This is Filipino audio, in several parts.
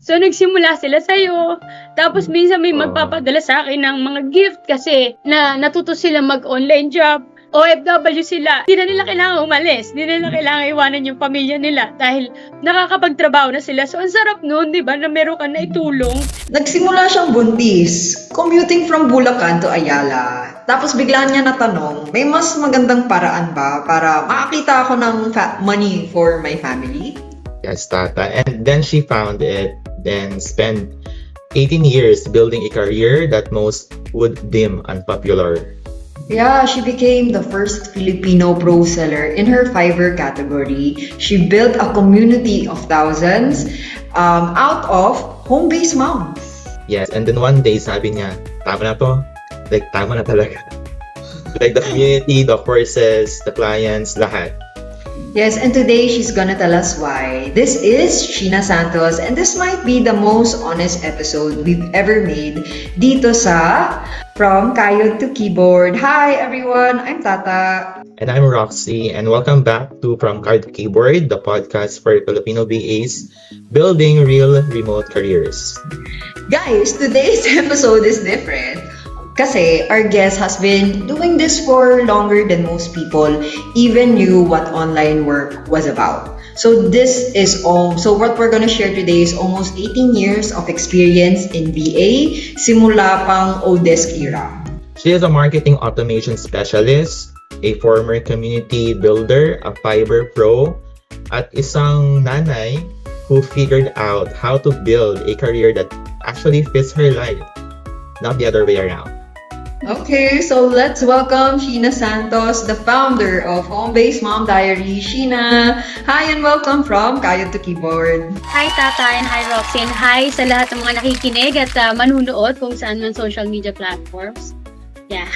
So, nagsimula sila sa'yo. Tapos, minsan may magpapadala sa akin ng mga gift kasi natuto sila mag-online job. OFW sila. Hindi na nila kailangan umalis. Hindi na nila kailangan iwanan yung pamilya nila dahil nakakapagtrabaho na sila. So, ang sarap nun, di ba, na meron ka na itulong. Nagsimula siyang buntis, commuting from Bulacan to Ayala. Tapos bigla niya natanong, may mas magandang paraan ba para makakita ako ng money for my family? Yes, Tata. And then she found it, then spent 18 years building a career that most would deem unpopular. Yeah, she became the first Filipino pro seller in her Fiverr category. She built a community of thousands out of home-based moms. Yes, and then one day sabi niya, tama na to. Like, tama na talaga. Like the community, the courses, the clients, lahat. Yes, and today she's gonna tell us why. This is Sheena Santos, and this might be the most honest episode we've ever made dito sa From Kayod to Keyboard. Hi everyone, I'm Tata. And I'm Roxy, and welcome back to From Card to Keyboard, the podcast for Filipino VAs building real remote careers. Guys, today's episode is different. Kasi our guest has been doing this for longer than most people even knew what online work was about. So what we're gonna share today is almost 18 years of experience in VA, simula pang Odesk era. She is a marketing automation specialist, a former community builder, a Fiverr pro, at isang nanay who figured out how to build a career that actually fits her life, not the other way around. Okay, so let's welcome Sheena Santos, the founder of Home-Based Mom Diary. Sheena, hi and welcome from Kayod to Keyboard. Hi, Tata, and hi, Roxy, and hi sa lahat ng mga nakikinig at manunood kung saan man social media platforms. Yeah.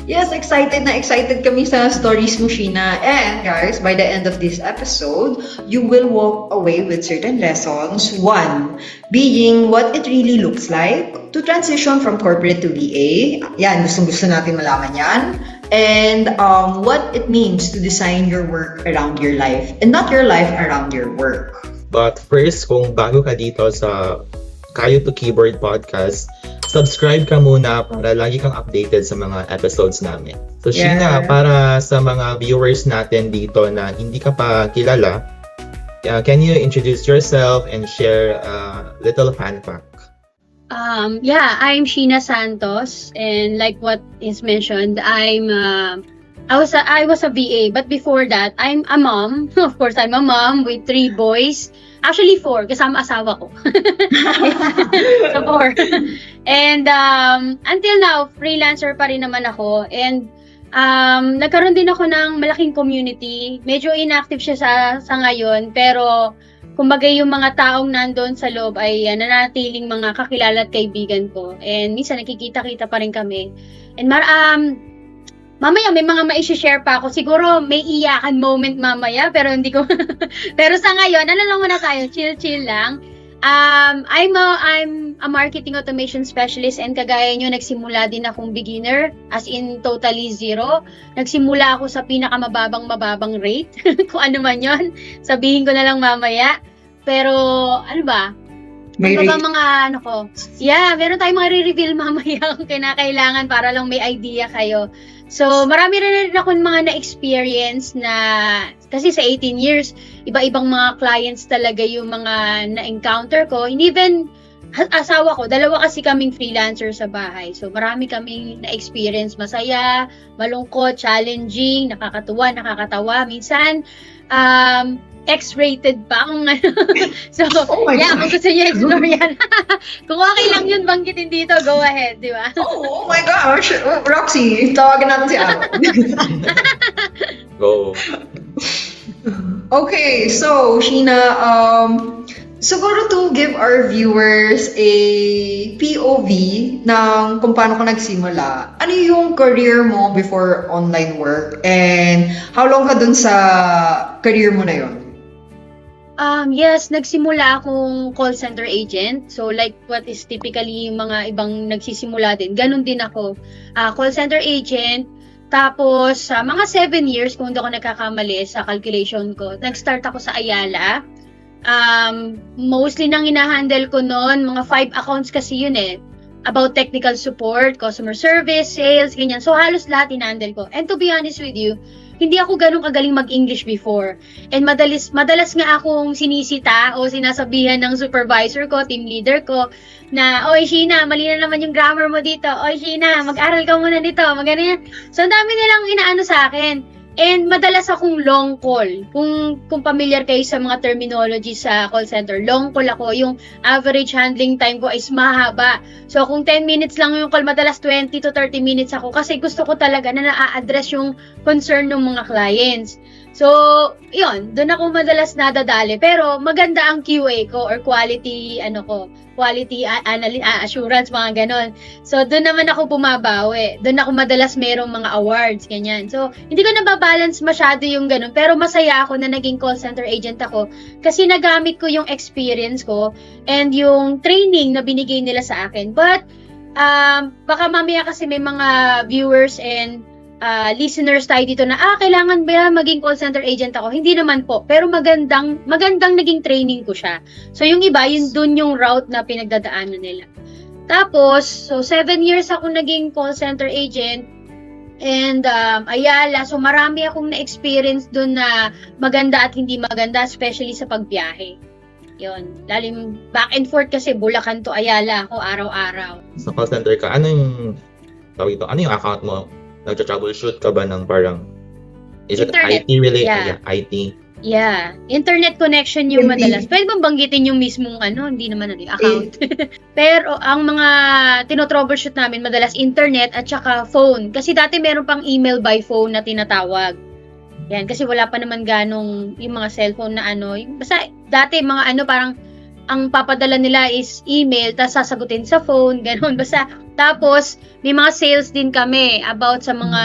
Yes, excited na excited kami sa stories mo, Sheena. And guys, by the end of this episode, you will walk away with certain lessons. One, being what it really looks like to transition from corporate to VA. Yan, gustong-gusto natin malaman yan. And what it means to design your work around your life and not your life around your work. But first, kung bago ka dito sa Kayod to Keyboard podcast, subscribe ka muna para lagi kang updated sa mga episodes namin. So, Sheena, para sa mga viewers natin dito na hindi ka pa kilala, can you introduce yourself and share a little fan fact? I'm Sheena Santos, and like what is mentioned, I was a VA, but before that, I'm a mom. Of course, I'm a mom with 3 boys. Actually 4, kasama asawa ko. So 4. And until now, freelancer pa rin naman ako. And nagkaroon din ako ng malaking community. Medyo inactive siya sa ngayon, pero kumbaga yung mga taong nandoon sa loob ay nanatiling mga kakilala at kaibigan ko. And minsan nakikita-kita pa rin kami. And mamaya may mga ma-share pa ako. Siguro may iyakan moment mamaya, pero hindi ko pero sa ngayon, ano lang muna tayo, chill lang. I'm a marketing automation specialist, and kagaya nyo, nagsimula din akong beginner, as in totally zero. Nagsimula ako sa pinakamababang rate, kung ano man yon, sabihin ko na lang mamaya. Pero ano ba? May ano ba mga ano ko? Yeah, meron tayong mga re-reveal mamaya kung kinakailangan para lang may idea kayo. So, marami rin ako mga na-experience na, kasi sa 18 years, iba-ibang mga clients talaga yung mga na-encounter ko. And even, asawa ko, 2 kasi kaming freelancer sa bahay. So, marami kaming na-experience, masaya, malungkot, challenging, nakakatuwa, nakakatawa. Minsan, X-rated pa kung ano. So, oh my yeah, God. kung gusto niyo explore yan. Kung okay lang yun, banggitin dito, go ahead, di ba? Oh my gosh! Roxy, tawagan natin si Aaron. Go. Okay, so Sheena, siguro to give our viewers a POV ng kung paano ka nagsimula, ano yung career mo before online work and how long ka dun sa career mo na yun? Yes, nagsimula akong call center agent. So like what is typically yung mga ibang nagsisimula din. Ganun din ako. Call center agent. Tapos mga 7 years, kung hindi ako nagkakamali sa calculation ko, nag-start ako sa Ayala. Mostly nang hinahandle ko noon, mga 5 accounts kasi yun eh. About technical support, customer service, sales, ganyan. So, halos lahat hinahandle ko. And to be honest with you, hindi ako ganun kagaling mag-English before. And madalas nga akong sinisita o sinasabihan ng supervisor ko, team leader ko, na, oy, Sheena, mali na naman yung grammar mo dito. Oy, Sheena, mag-aral ka muna dito. Mag-ganyan. So, ang dami nilang inaano sa akin. And madalas akong long call. Kung familiar kayo sa mga terminology sa call center, long call ako. Yung average handling time ko is mahaba. So kung 10 minutes lang yung call, madalas 20 to 30 minutes ako kasi gusto ko talaga na na-address yung concern ng mga clients. So, yun, doon ako madalas nadadali. Pero maganda ang QA ko or quality assurance, mga ganon. So, doon naman ako bumabawi. Doon ako madalas merong mga awards, ganyan. So, hindi ko nababalance masyado yung ganon. Pero masaya ako na naging call center agent ako kasi nagamit ko yung experience ko and yung training na binigay nila sa akin. But, baka mamaya kasi may mga viewers and listeners tayo dito na, kailangan ba maging call center agent ako? Hindi naman po. Pero magandang naging training ko siya. So, yung iba, dun yung route na pinagdadaanan nila. Tapos, so 7 years ako naging call center agent and Ayala. So, marami akong na-experience dun na maganda at hindi maganda, especially sa pagbiyahe. Yun. Lalim back and forth kasi Bulacan to Ayala ako araw-araw. Sa call center ka, ano yung account mo? Nag-troubleshoot ka ba ng parang is it Internet. IT related? Yeah. IT. Yeah, internet connection yung Hindi. madalas. Pwede bang banggitin yung mismong hindi naman account. Pero ang mga tinotroubleshoot namin madalas internet at saka phone. Kasi dati meron pang email by phone na tinatawag. Yan, kasi wala pa naman ganong yung mga cellphone na basta dati mga parang ang papadala nila is email, tapos sasagutin sa phone, gano'n. Basta, tapos, may mga sales din kami about sa mga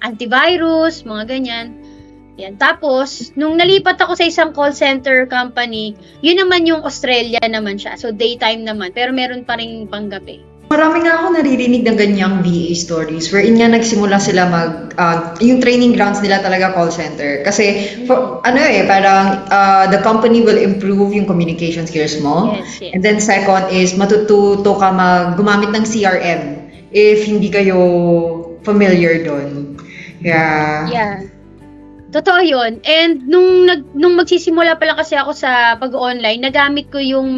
antivirus, mga ganyan. Yan. Tapos, nung nalipat ako sa isang call center company, yun naman yung Australia naman siya. So, daytime naman. Pero meron pa rin panggabi. Marami nga ako naririnig ng ganyang VA stories wherein nga nagsimula sila yung training grounds nila talaga call center. Kasi, parang the company will improve yung communication skills mo. Yes. And then second is matututo ka gumamit ng CRM if hindi kayo familiar doon. Yeah. Totoo yun. And nung magsisimula pa lang kasi ako sa pag-online, nagamit ko yung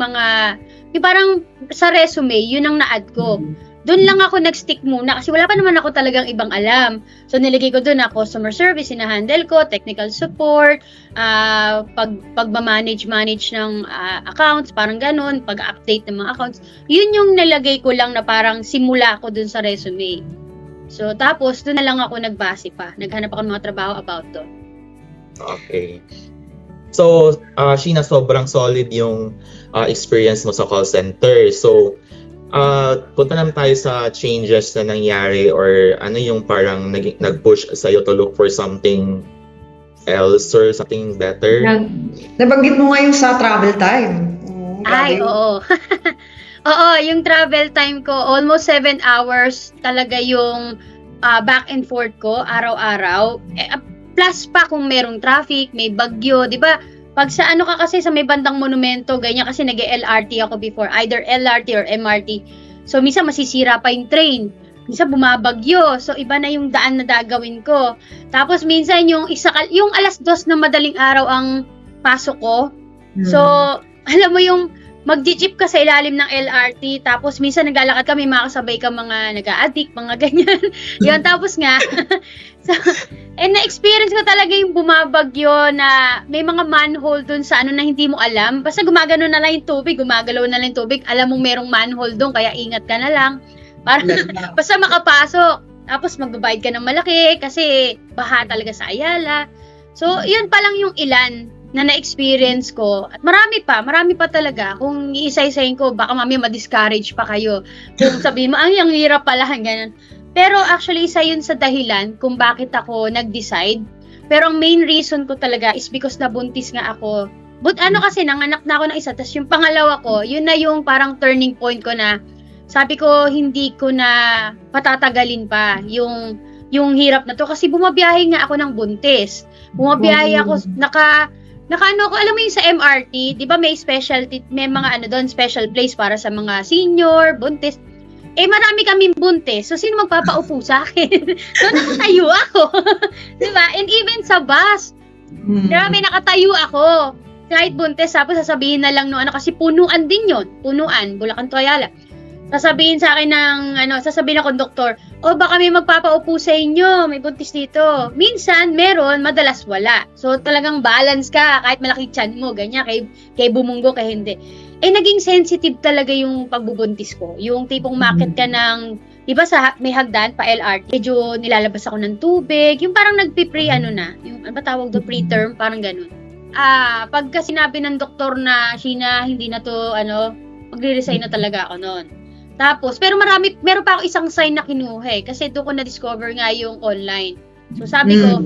parang sa resume, yun ang na-add ko. Doon lang ako nag-stick muna kasi wala pa naman ako talagang ibang alam. So nilagay ko doon na customer service, hinahandle ko, technical support, pag-manage ng accounts, parang ganun, pag-update ng mga accounts. Yun yung nilagay ko lang na parang simula ko doon sa resume. So tapos doon na lang ako nagbase pa. Naghanap ako ng mga trabaho about doon. Okay. So, Sheena, sobrang solid yung experience mo sa call center. So, punta naman tayo sa changes na nangyari or ano yung parang nag-push sa'yo to look for something else or something better? Nabanggit mo nga yung sa travel time. Ay, oo. Oo, yung travel time ko, almost 7 hours talaga yung back and forth ko araw-araw. Plus pa kung merong traffic, may bagyo, di ba? Pag sa ka kasi sa may bandang monumento, ganyan kasi nag-LRT ako before, either LRT or MRT. So, minsan masisira pa yung train. Minsan bumabagyo. So, iba na yung daan na gagawin ko. Tapos, minsan yung alas 2 na madaling araw ang pasok ko. So, alam mo yung mag-jeep ka sa ilalim ng LRT, tapos minsan naglalakad kami, makasabay ka mga nag-a-addict, mga ganyan. Yun, tapos nga, so, na-experience ko talaga yung bumabagyo na may mga manhole dun sa na hindi mo alam. Basta gumagano na lang yung tubig, gumagalaw na lang yung tubig, alam mong merong manhole dun, kaya ingat ka na lang. Basta makapasok. Tapos magbabayad ka ng malaki kasi baha talaga sa Ayala. So, yun pa lang yung ilan na na-experience ko. At marami pa talaga. Kung iisa-isahin ko, baka mamaya ma-discourage pa kayo. Kung sabihin mo, ang hirap pala, ganyan. Pero actually, isa yun sa dahilan kung bakit ako nag-decide. Pero ang main reason ko talaga is because nabuntis nga ako. But kasi, nanganak na ako ng isa. Tapos yung pangalawa ko, yun na yung parang turning point ko na sabi ko, hindi ko na patatagalin pa yung hirap na to. Kasi bumabiyahe nga ako ng buntis. Bumabiyahe ako, Nakaano ko, alam mo yung sa MRT, di ba may specialty, may mga ano doon, special place para sa mga senior, buntis. Eh, marami kaming buntis. So, sino magpapaupo sa akin? So, nakatayo ako. Di ba? And even sa bus, grabe, nakatayo ako. Kahit buntis, tapos sasabihin na lang no, ano, kasi punuan din yon, punuan, Bulacan to Ayala. Sasabihin sa akin sasabihin ng konduktor, baka may magpapaupo sa inyo, may buntis dito. Minsan, meron, madalas wala. So, talagang balance ka, kahit malaki tiyan mo, ganyan, kay bumunggo, kay hindi. Eh, naging sensitive talaga yung pagbubuntis ko. Yung tipong market ka ng, di ba may hagdan pa LRT, medyo nilalabas ako ng tubig, yung parang nagpipre, yung, ano ba tawag do, preterm, parang ganun. Pagka sinabi ng doktor na, Sheena, hindi na to, magre-resign na talaga ako noon. Tapos, pero meron pa ako isang sign na kinuha kasi doon ko na-discover nga yung online. So, sabi ko,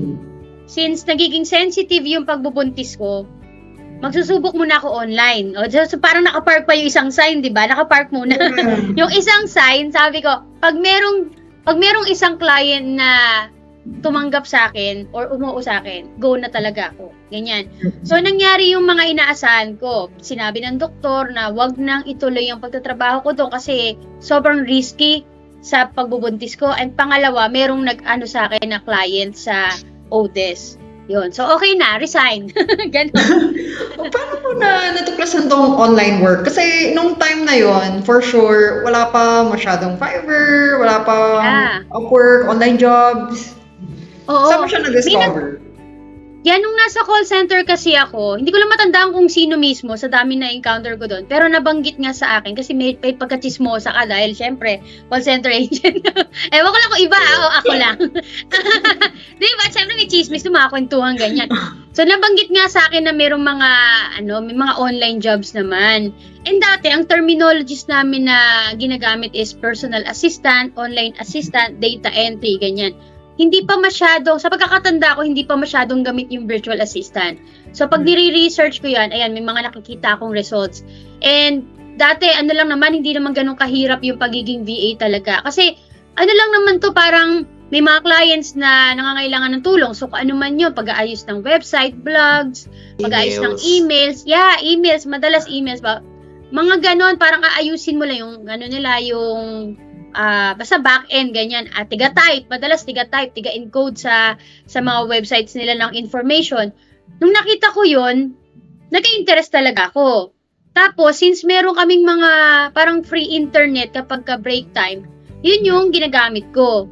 since nagiging sensitive yung pagbubuntis ko, magsusubok muna ako online. So, parang nakapark pa yung isang sign, di ba? Nakapark muna. Yung isang sign, sabi ko, pag merong isang client na tumanggap sa akin or umuo sa akin, go na talaga ako. Ganyan. So, nangyari yung mga inaasahan ko. Sinabi ng doktor na wag nang ituloy yung pagtatrabaho ko doon kasi sobrang risky sa pagbubuntis ko. And pangalawa, merong nag-ano sa akin na client sa Odes. Yun. So, okay na. Resign. Ganon. Paano mo natuklasan tong online work? Kasi nung time na yon, for sure, wala pa masyadong Fiverr, wala pa Upwork, online jobs. Oo. Saan mo siya na-discover? Yan, nung nasa call center kasi ako, hindi ko lang matandaan kung sino mismo sa dami na encounter ko doon. Pero nabanggit nga sa akin kasi may pagkachismosa ka dahil syempre, call center agent. Ewan ko lang kung iba o ako lang. Diba? Syempre may chismis, tumakwentuhan ganyan. So nabanggit nga sa akin na mayroong may mga online jobs naman. And dati, ang terminologies namin na ginagamit is personal assistant, online assistant, data entry, ganyan. Hindi pa masyadong, sa pagkakatanda ko, hindi pa masyadong gamit yung virtual assistant. So, pag nire-research ko yan, ayan, may mga nakikita akong results. And, dati, lang naman, hindi naman ganun kahirap yung pagiging VA talaga. Kasi, lang naman to, parang may mga clients na nangangailangan ng tulong. So, kung ano man yun, pag-aayos ng website, blogs, pag-aayos ng emails. Yeah, emails, madalas emails ba? Mga ganon, parang aayusin mo lang yung, basta back-end, ganyan. Tiga-type, madalas tiga-type, tiga-encode sa mga websites nila ng information. Nung nakita ko yun, nagka-interest talaga ako. Tapos, since meron kaming mga parang free internet kapag ka-break time, yun yung ginagamit ko.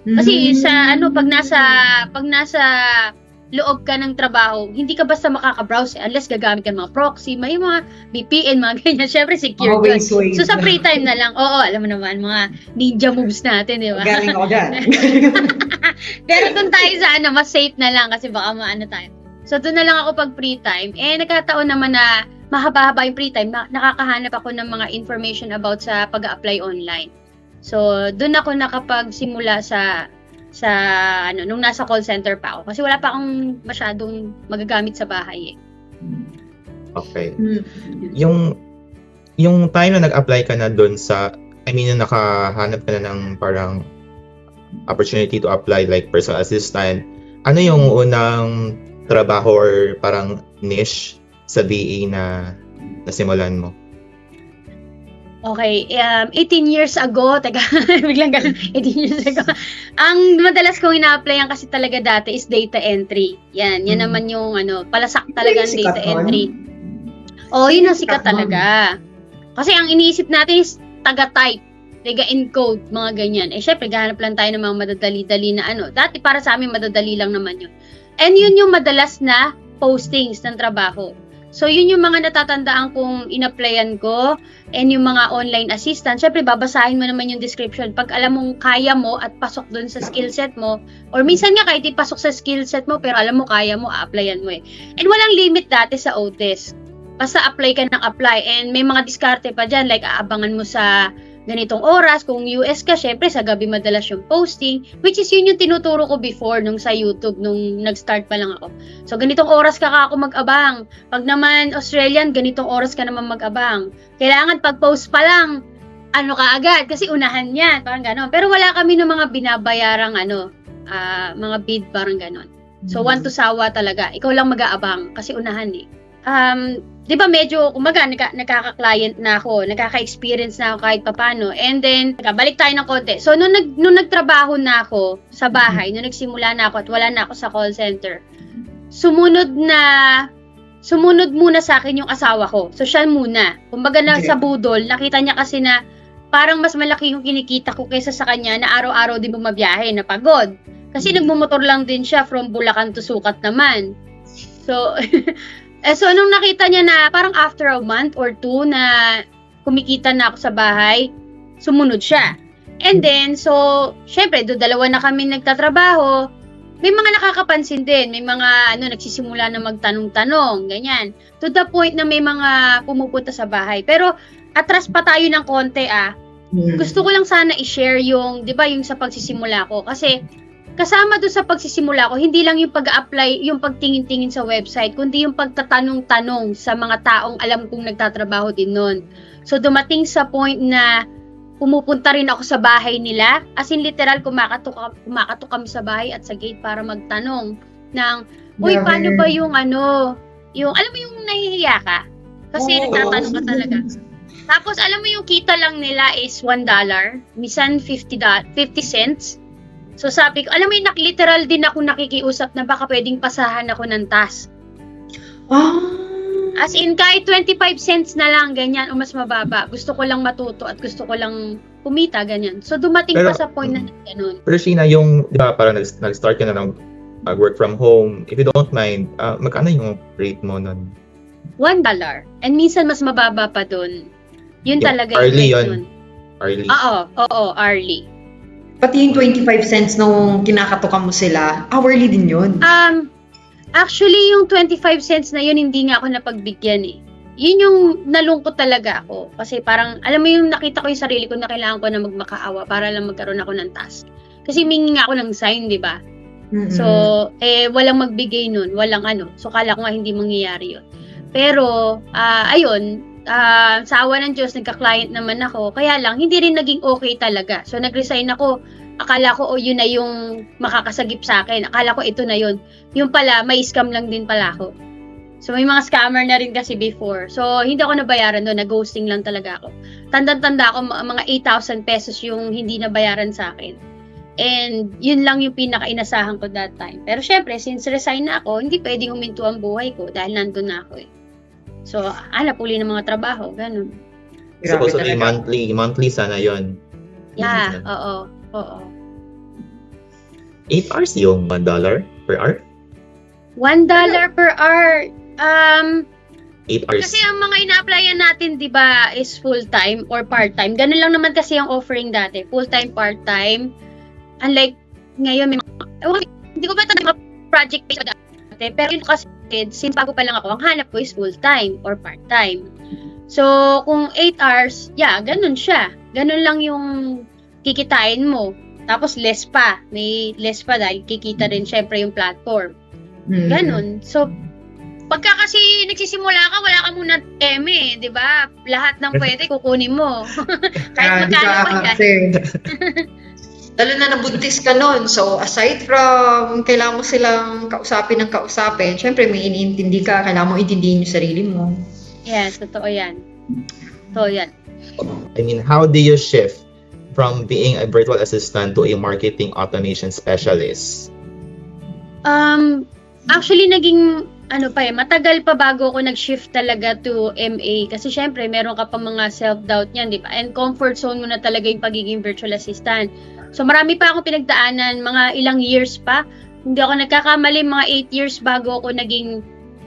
Kasi pag nasa loob ka ng trabaho, hindi ka basta makaka-browse unless gagamit ka ng mga proxy, may mga VPN, mga ganyan. Syempre, secure yun. So, sa free time na lang, alam mo naman, mga ninja moves natin, di ba? Galing ako dyan. Pero dun tayo sa mas safe na lang kasi baka tayo. So, dun na lang ako pag free time. Nagkataon naman na mahaba-haba yung free time, nakakahanap ako ng mga information about sa pag-a-apply online. So, dun ako nakapagsimula nung nasa call center pa ako. Kasi wala pa akong masyadong magagamit sa bahay Okay. Yung time na nag-apply ka na doon yung nakahanap ka na ng parang opportunity to apply like personal assistant, ano yung unang trabaho or parang niche sa VA na nasimulan mo? Okay, 18 years ago, biglang ganun, 18 years ago. Ang madalas kong ina-applyan kasi talaga dati is data entry. Yan naman yung palasak talaga ng data entry. Yun ang sikat talaga. Kasi ang iniisip natin is taga-type, taga-encode, mga ganyan. Syempre, gahanap lang tayo ng mga madadali-dali na Dati para sa amin, madadali lang naman yun. And yun yung madalas na postings ng trabaho. So, yun yung mga natatandaan kong in-applyan ko and yung mga online assistant. Siyempre, babasahin mo naman yung description. Pag alam mong kaya mo at pasok dun sa skill set mo, or minsan nga kahit pasok sa skill set mo, pero alam mo kaya mo, a-applyan mo And walang limit dati sa OTES. Basta apply ka ng apply. And may mga diskarte pa dyan, like aabangan mo sa ganitong oras. Kung US ka, syempre sa gabi madalas yung posting, which is yun yung tinuturo ko before nung sa YouTube, nung nag-start pa lang ako. So, ganitong oras ka ako mag-abang. Pag naman Australian, ganitong oras ka naman mag-abang. Kailangan pag-post pa lang, ka agad, kasi unahan yan, parang gano'n. Pero wala kami ng mga binabayarang mga bid, parang gano'n. So, one to sawa talaga. Ikaw lang mag-aabang kasi unahan eh. Di ba medyo, kumaga, nakaka-client na ako, nakaka-experience na ako kahit papano. And then, balik tayo ng konti. So, nung nagtrabaho na ako sa bahay, nung nagsimula na ako at wala na ako sa call center, sumunod muna sa akin yung asawa ko. So, siya muna. Kumbaga na sa budol, nakita niya kasi na parang mas malaki yung kinikita ko kaysa sa kanya na araw-araw din bumabiyahe, na pagod. Kasi nagmumotor lang din siya from Bulacan to Sucat naman. So, so nung nakita niya na parang after a month or two na kumikita na ako sa bahay, sumunod siya. And then, so, syempre, dalawa na kami nagtatrabaho. May mga nakakapansin din, may mga nagsisimula na magtanong-tanong, ganyan. To the point na may mga pumupunta sa bahay. Pero atras pa tayo ng konti Gusto ko lang sana i-share yung, 'di ba, yung sa pagsisimula ko kasi kasama doon sa pagsisimula ko, hindi lang yung pag-apply, yung pagtingin-tingin sa website, kundi yung pagtatanong-tanong sa mga taong alam kong nagtatrabaho din noon. So dumating sa point na pumupunta rin ako sa bahay nila, as in literal kumakatok kami sa bahay at sa gate para magtanong ng, uy, paano ba yung yung alam mo yung nahihiya ka? Kasi nagtatanong ka talaga. Tapos alam mo yung kita lang nila is $1, minsan 50 cents. So sabi ko, alam mo yung literal din ako nakikiusap na baka pwedeng pasahan ako ng task. As in, kahit 25 cents na lang, ganyan, o mas mababa. Gusto ko lang matuto at gusto ko lang kumita, ganyan. So dumating pa sa point na ganun. Pero Sheena, yung, di ba, parang nag-start ka na ng work from home. If you don't mind, magkano yung rate mo nun? $1. And minsan mas mababa pa dun. Yun talaga hourly yun. Hourly. Oo, hourly. Pati yung 25 cents nung kinakatukan mo sila, hourly din yun. Actually, yung 25 cents na yun, hindi nga ako napagbigyan eh. Yun yung nalungkot talaga ako. Kasi parang, alam mo yung nakita ko yung sarili ko na kailangan ko na magmakaawa para lang magkaroon ako ng task. Kasi humingi nga ako ng sign, di ba? Mm-hmm. So, walang magbigay nun, walang So, kala ko nga hindi mangyayari yun. Pero, ayun, sa awa ng Diyos, nagka-client naman ako. Kaya lang, hindi rin naging okay talaga. So, nag-resign ako. Akala ko, yun na yung makakasagip sa akin. Akala ko, ito na yun. Yung pala, may scam lang din pala ako. So, may mga scammer na rin kasi before. So, hindi ako nabayaran doon. Nag-ghosting lang talaga ako. Tanda-tanda ako, mga 8,000 pesos yung hindi nabayaran sa akin. And, yun lang yung pinaka-inasahan ko that time. Pero, syempre, since resign na ako, hindi pwedeng huminto ang buhay ko dahil nandun na ako eh. So, hanap uli ng mga trabaho, ganun. Supposedly monthly sana yon. Yeah, oo. 8 hours yung $1 per hour? $1 per hour. 8 hours. Kasi ang mga ina-applyan natin, di ba, is full-time or part-time. Ganun lang naman kasi ang offering dati. Full-time, part-time. Unlike ngayon, may hindi ko ba ito mga project-based dati. Pero yun kasi, since bago pa lang ako, ang hanap ko is full-time or part-time. So, kung 8 hours, ganun siya. Ganun lang yung kikitain mo. Tapos less pa. May less pa dahil kikita rin syempre yung platform. Ganun. So, pagka kasi nagsisimula ka, wala ka muna di ba? Lahat ng pwede kukunin mo. Kahit magkano pa yan. Lalo na nabuntis ka nun. So, aside from kailangan mo silang kausapin, syempre may iniintindi ka, kailangan mo intindihin yung sarili mo. Yes, totoo yan. I mean, how do you shift from being a virtual assistant to a marketing automation specialist? Actually, naging matagal pa bago ako nag-shift talaga to MA. Kasi syempre, meron ka pa mga self-doubt niyan, di ba? And comfort zone mo na talaga yung pagiging virtual assistant. So, marami pa akong pinagdaanan, mga ilang years pa. Hindi ako nagkakamali, mga 8 years bago ako naging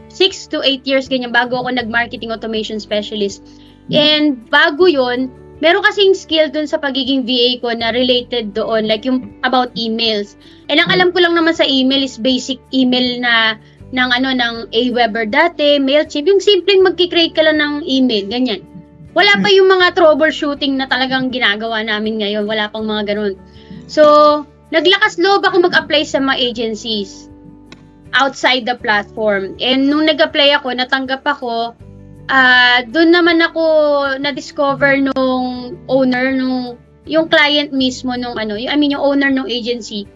6 to 8 years, ganyan, bago ako nag-marketing automation specialist. And bago yun, meron kasing skill dun sa pagiging VA ko na related doon, like yung about emails. And ang alam ko lang naman sa email is basic email ng Aweber dati, Mailchimp, yung simpleng magkikreate ka lang ng email, ganyan. Wala pa yung mga troubleshooting na talagang ginagawa namin ngayon, wala pang mga ganun. So, naglakas loob ako mag-apply sa mga agencies outside the platform. And nung nag-apply ako, natanggap ako, doon naman ako na-discover nung owner, yung client mismo yung owner ng agency.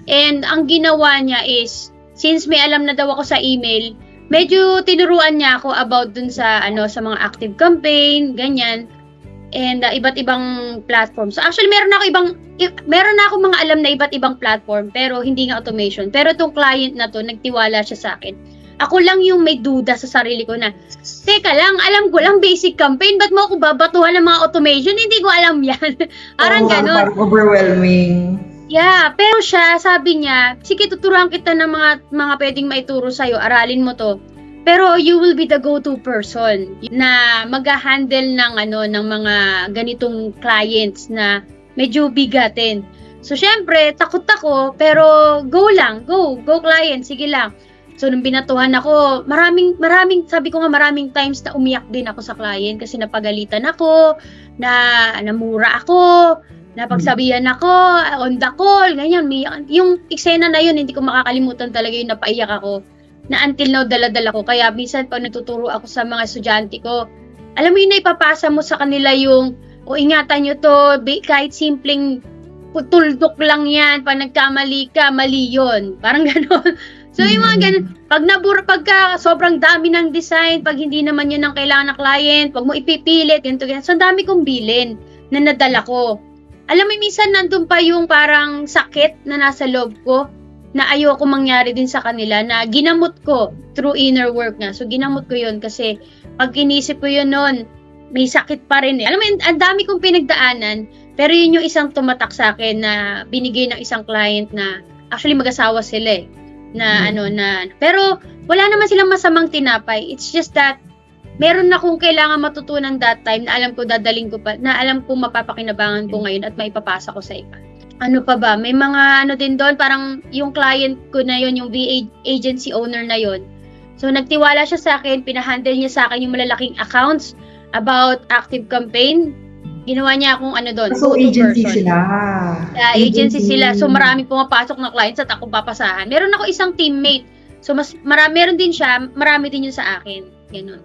And ang ginawa niya is, since may alam na daw ako sa email, medyo tinuruan niya ako about dun sa sa mga active campaign, ganyan. And iba't ibang platform. So actually meron na ako mga alam na iba't ibang platform pero hindi nga automation. Pero tong client na to, nagtiwala siya sa akin. Ako lang yung may duda sa sarili ko na, teka lang, alam ko lang basic campaign, ba't mo ako babatuhan ng mga automation? Hindi ko alam yan. Parang ganon. Parang overwhelming. Yeah, pero siya, sabi niya, sige, tuturuan kita ng mga pwedeng maituro sa'yo, aralin mo to. Pero you will be the go-to person na mag-handle ng mga ganitong clients na medyo bigatin. So, syempre, takot ako, pero go lang, go client, sige lang. So, nung binatuhan ako, maraming, sabi ko nga maraming times na umiyak din ako sa client kasi napagalitan ako, na namura ako, napagsabihan ako, on the call, ganyan. Yung eksena na yun, hindi ko makakalimutan talaga yung napaiyak ako. Na until now, dala-dala ko. Kaya minsan pag natuturo ako sa mga estudyante ko, alam mo yun na ipapasa mo sa kanila yung, ingatan nyo to, kahit simpleng tuldok lang yan, pag nagkamali ka, mali yun. Parang gano'n. So yung mga ganun, pagka sobrang dami ng design, pag hindi naman yun ang kailangan ng client, wag mo ipipilit, ganito. So ang dami kong bilin na nadala ko. Alam mo, minsan nandun pa yung parang sakit na nasa loob ko, na ayoko mangyari din sa kanila, na ginamot ko through inner work nga. So, ginamot ko yun kasi pag inisip ko yun noon, may sakit pa rin eh. Alam mo, ang dami kong pinagdaanan, pero yun yung isang tumatak sa akin na binigay ng isang client na, actually mag-asawa sila eh, pero wala naman silang masamang tinapay. It's just that, meron akong kailangan matutunan that time na alam ko dadaling ko pa, na alam ko mapapakinabangan ko ngayon at maipapasa ko sa iba. Ano pa ba? May mga din doon, parang yung client ko na yun, yung VA agency owner na yun. So, nagtiwala siya sa akin, pinahandle niya sa akin yung malalaking accounts about active campaign. Ginawa niya akong doon. So, agency person. Sila. Yeah, agency sila. So, marami pumapasok na clients at ako papasahan. Meron ako isang teammate. So, meron din siya, marami din yun sa akin. Ganun.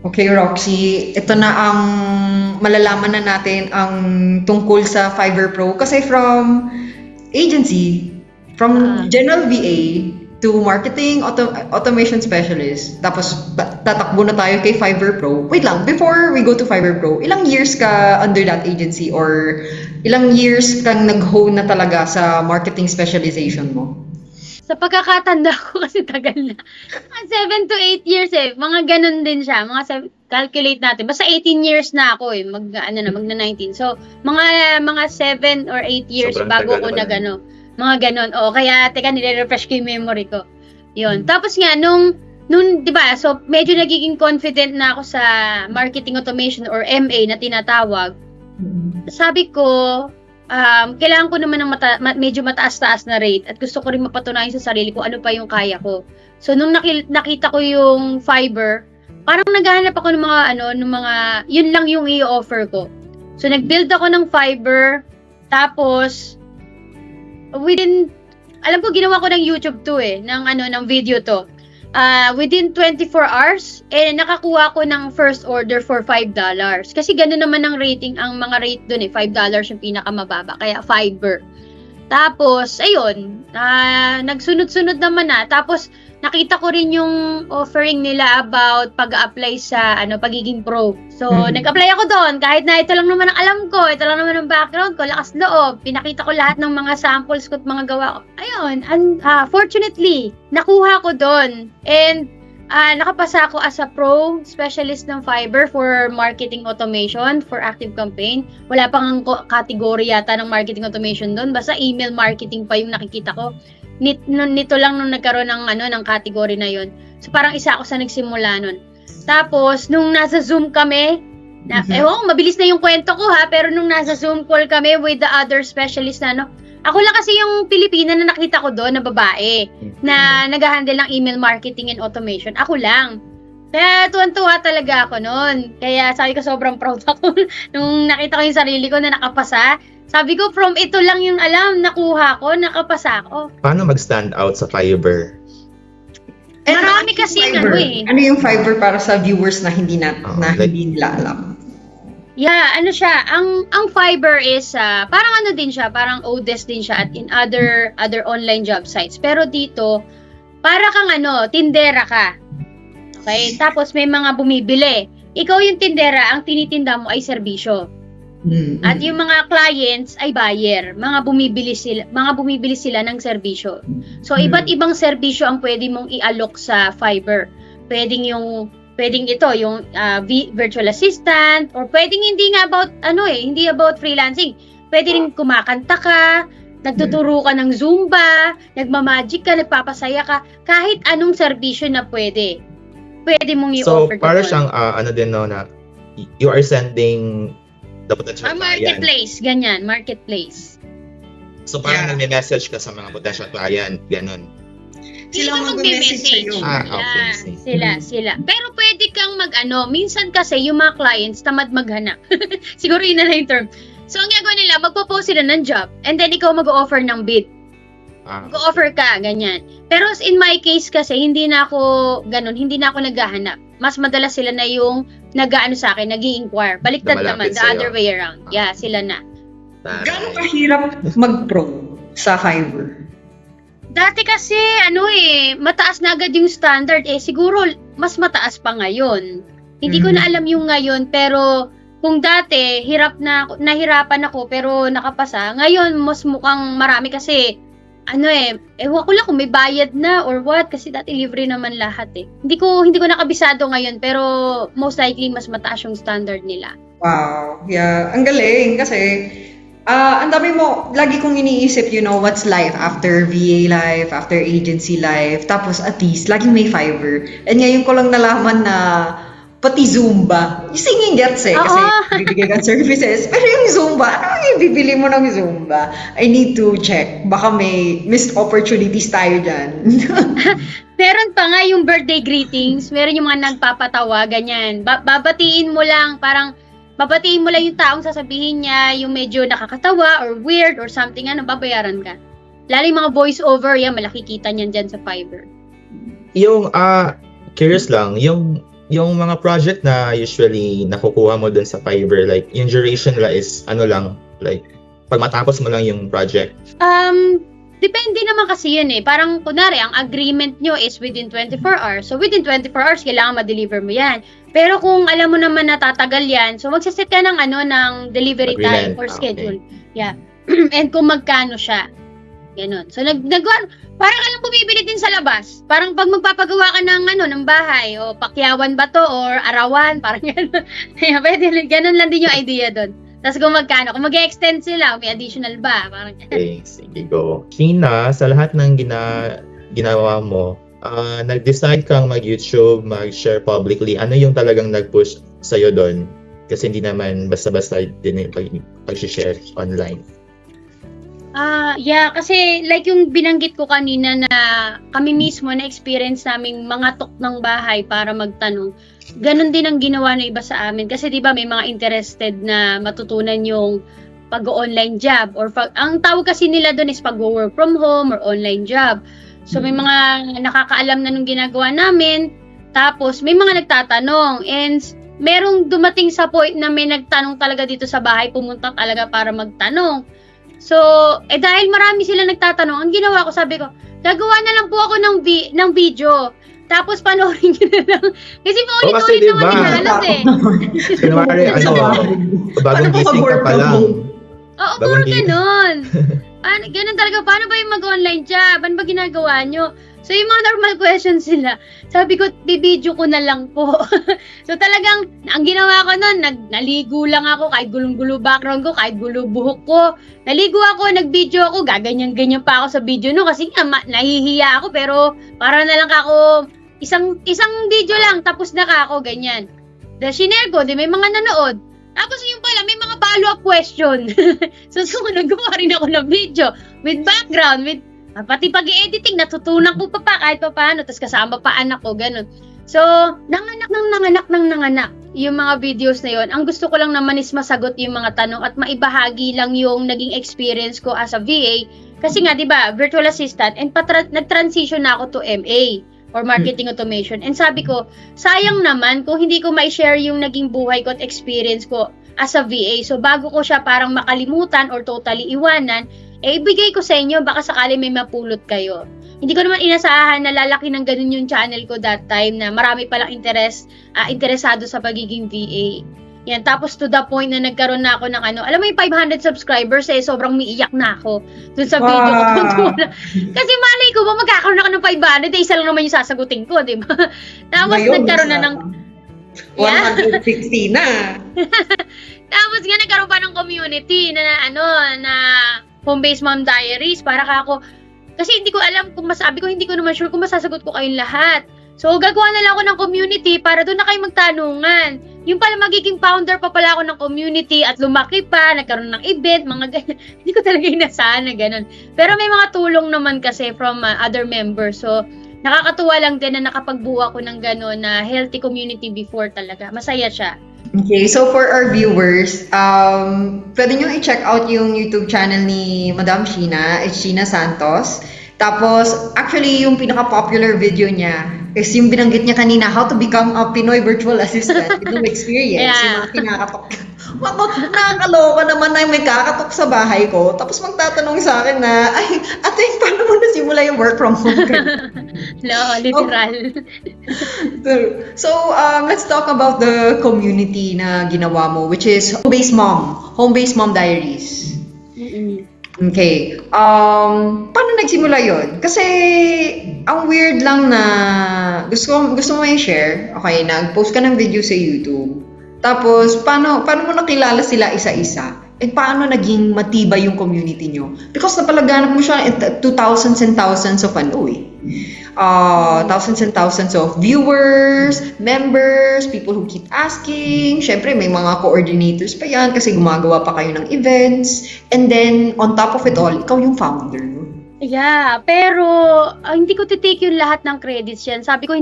Okay, Roxy, ito na ang malalaman na natin ang tungkol sa Fiverr Pro. Kasi from agency, from general VA to marketing automation specialist, tapos tatakbo na tayo kay Fiverr Pro. Wait lang, before we go to Fiverr Pro, ilang years ka under that agency or ilang years kang nag-hone na talaga sa marketing specialization mo? Sa pagkakatanda ko kasi tagal na. 7 to 8 years eh. Mga ganun din siya. Calculate natin. Basta 18 years na ako eh. Magna 19. So, mga 7 or 8 years sobrang bago ko na gano. Mga ganun. Kaya, teka, nire-refresh ko yung memory ko. Yun. Tapos nga, nung, di ba, so, medyo nagiging confident na ako sa marketing automation or MA na tinatawag. Sabi ko, kailangan ko naman ng medyo mataas-taas na rate at gusto ko rin mapatunayan sa sarili ko ano pa yung kaya ko. So, nung nakita ko yung Fiverr, parang naghahanap ako ng mga, yun lang yung i-offer ko. So, nag-build ako ng Fiverr, tapos, alam ko ginawa ko ng YouTube to ng video to. Within 24 hours, nakakuha ko ng first order for $5. Kasi gano'n naman ang rating, ang mga rate dun $5 yung pinakamababa, kaya Fiverr. Tapos, ayun, nagsunod-sunod naman na. Tapos, nakita ko rin yung offering nila about pag-apply sa pagiging pro. So, nag-apply ako doon. Kahit na ito lang naman ang alam ko, ito lang naman ang background ko, lakas loob. Pinakita ko lahat ng mga samples ko at mga gawa ko. Ayun, fortunately, nakuha ko doon. And, nakapasa ako as a pro specialist ng Fiverr for marketing automation for active campaign. Wala pang kategory yata ng marketing automation doon. Basta email marketing pa yung nakikita ko. Nito lang nung nagkaroon ng category na yun. So parang isa ako sa nagsimula nun. Tapos nung nasa Zoom kami, mabilis na yung kwento ko pero nung nasa Zoom call kami with the other specialist ako lang kasi yung Pilipina na nakita ko doon na babae na nag-handle ng email marketing and automation. Ako lang. Kaya tuwan-tuwa talaga ako noon. Kaya sabi ko sobrang proud ako nung nakita ko yung sarili ko na nakapasa. Sabi ko, from ito lang yung alam, nakuha ko, nakapasa ko. Paano mag-stand out sa Fiverr? Marami kasi Ano yung Fiverr para sa viewers na hindi nila alam? Yeah, siya, ang Fiverr is, parang din siya, parang Odesk din siya at in other online job sites. Pero dito, para kang tindera ka. Okay? Tapos may mga bumibili. Ikaw yung tindera, ang tinitinda mo ay serbisyo. At yung mga clients ay buyer, mga bumibili sila ng serbisyo. So iba't ibang serbisyo ang pwede mong i-alok sa Fiverr. Pwedeng ito yung virtual assistant, or pwedeng hindi nga about hindi about freelancing. Pwede rin kumakanta ka, nagtuturo ka ng Zumba, nagmamagic ka, nagpapasaya ka, kahit anong serbisyo na pwede mong i-offer. So, para doon. siyang, na you are sending the potential client. Marketplace, ganyan, marketplace. So, parang nagme-message ka sa mga potential client, ganun. Sila mag-message sa'yo. Okay. Sila. Pero pwede kang minsan kasi yung mga clients tamad maghanap. Siguro yun na yung term. So, ang gagawin nila, magpo-post sila ng job, and then ikaw mag-offer ng bid. Mag-offer ka, ganyan. Pero in my case kasi, hindi na ako naghahanap. Mas madalas sila na yung sa akin, nag-i-inquire. Baliktad naman, the other way around. Yeah, sila na. Gano'ng kahirap mag-pro sa Fiverr? Dati kasi, mataas na agad yung standard. Siguro, mas mataas pa ngayon. Hindi ko na alam yung ngayon, pero kung dati, nahirapan ako, pero nakapasa. Ngayon, mas mukhang marami kasi, ewan ko lang kung may bayad na or what, kasi dati libre naman lahat Hindi ko nakabisado ngayon, pero most likely, mas mataas yung standard nila. Wow, yeah. Ang galing kasi, ang dami mo, lagi kong iniisip, what's life after VA life, after agency life, tapos at least, laging may Fiverr. And ngayon ko lang nalaman na pati Zumba. Yung singing gets kasi bibigay ka services. Pero yung Zumba, ano yung bibili mo ng Zumba? I need to check. Baka may missed opportunities tayo dyan. Meron pa nga yung birthday greetings, meron yung mga nagpapatawa, ganyan. Babatiin mo lang yung taong sasabihin niya, yung medyo nakakatawa or weird or something, babayaran ka. Lalo yung mga voice over, malaki kita niyan dyan sa Fiverr. Yung, curious lang, yung mga project na usually nakukuha mo dun sa Fiverr, like, yung duration nila is, like, pag matapos mo lang yung project? Depende naman kasi yun Parang, kunwari, ang agreement nyo is within 24 hours. So, within 24 hours, kailangan ma-deliver mo yan. Pero kung alam mo naman na tatagal yan, so magsaset ka ng ng delivery time or schedule. Okay. Yeah. And kung magkano siya. Ganon. So, parang ka lang bumibili din sa labas. Parang pag magpapagawa ka ng bahay, o pakyawan ba to, or arawan, parang gano'n. Pwede, gano'n lang din yung idea doon. Tapos kung magkano, kung mag-extend sila, may additional ba, parang gano'n. Okay, sige, go. Sheena, sa lahat ng ginawa mo, nag-decide kang mag-YouTube, mag-share publicly, ano yung talagang nag-push sa'yo doon? Kasi hindi naman basta-basta din yung pag-share online. Kasi like yung binanggit ko kanina na kami mismo na experience naming mga tok ng bahay para magtanong. Ganon din ang ginawa ng iba sa amin. Kasi di ba may mga interested na matutunan yung pag-online job or ang tawag kasi nila doon is pag-work from home or online job. So may mga nakakaalam na nung ginagawa namin. Tapos may mga nagtatanong and merong dumating sa point na may nagtanong talaga dito sa bahay, pumunta talaga para magtanong. So, dahil marami sila nagtatanong, ang ginawa ko, sabi ko, gagawa na lang po ako ng video. Tapos panoorin nyo na lang. Kasi paulit-ulit naman hinahanap Kunwari, bagong gising ka pa lang. Oo, puro ganun. Ganun talaga, paano ba yung mag-online job? Ano ba ginagawa nyo? So, yung mga normal questions sila, sabi ko, bibidyo ko na lang po. So, talagang, ang ginawa ko nun, naligo lang ako, kahit gulong-gulo background ko, kahit gulo buhok ko. Naligo ako, nag-video ako, gaganyan-ganyan pa ako sa video no, kasi nga, nahihiya ako, pero para na lang ako, isang video lang, tapos na ako, ganyan. Dahil shinare ko, may mga nanood. Tapos yung pala, may mga follow-up question. So, sumunod, gumawa rin ako ng video with background, with pati pag-editing, natutunan ko pa kahit pa paano, tapos kasama pa anak ko, ganun. So, nanganak yung mga videos na yon. Ang gusto ko lang naman is masagot yung mga tanong at maibahagi lang yung naging experience ko as a VA. Kasi nga, di ba, virtual assistant, and nag-transition na ako to MA or marketing automation. And sabi ko, sayang naman kung hindi ko ma-share yung naging buhay ko at experience ko as a VA. So, bago ko siya parang makalimutan or totally iwanan, ibigay ko sa inyo, baka sakali may mapulot kayo. hindi ko naman inasahan na lalaki ng ganun yung channel ko that time na marami palang interesado sa pagiging VA. Yan, tapos to the point na nagkaroon na ako ng alam mo yung 500 subscribers sobrang umiiyak na ako dun sa video ko. Kasi malay ko ba magkakaroon ako ng 500, isa lang naman yung sasagutin ko, di ba? Tapos Ngayon, nagkaroon na ng 160 na. Tapos nga nagkaroon pa ng community na home-based mom diaries para ako. Kasi hindi ko alam kung masabi ko, hindi ko naman sure kung masasagot ko kayong lahat. So, gagawa na lang ako ng community para doon na kayo magtanungan. Yung pala magiging founder pa pala ako ng community at lumaki pa, nagkaroon ng event, mga ganyan. Hindi ko talaga inasahan na ganun. Pero may mga tulong naman kasi from other members. So, nakakatuwa lang din na nakapagbuo ako ng gano'n na healthy community before talaga. Masaya siya. Okay, so for our viewers, pwede nyo i-check out yung YouTube channel ni Madam Sheena, it's Sheena Santos. Tapos, actually, yung pinaka-popular video niya is yung binanggit niya kanina, how to become a Pinoy virtual assistant with no experience. Yeah. Yung mga kinakatok. Nakakaloka naman na may kakatok sa bahay ko. Tapos magtatanong sa akin na, ay, ate, paano mo nasimula yung work from home? No, literal. So, let's talk about the community na ginawa mo, which is Home-Based Mom Diaries. Mm-mm. Okay. Paano nagsimula yon? Kasi, ang weird lang na, gusto mo i-share, okay, nag-post ka ng video sa YouTube, tapos, paano mo nakilala sila isa-isa? And paano naging matibay yung community nyo? Because napalaganap mo siya to thousands and thousands of thousands and thousands of viewers, members, people who keep asking. Syempre, may mga coordinators pa yan kasi gumagawa pa kayo ng events. And then, on top of it all, ikaw yung founder. Yeah, pero hindi ko titake yung lahat ng credits yan. Sabi ko,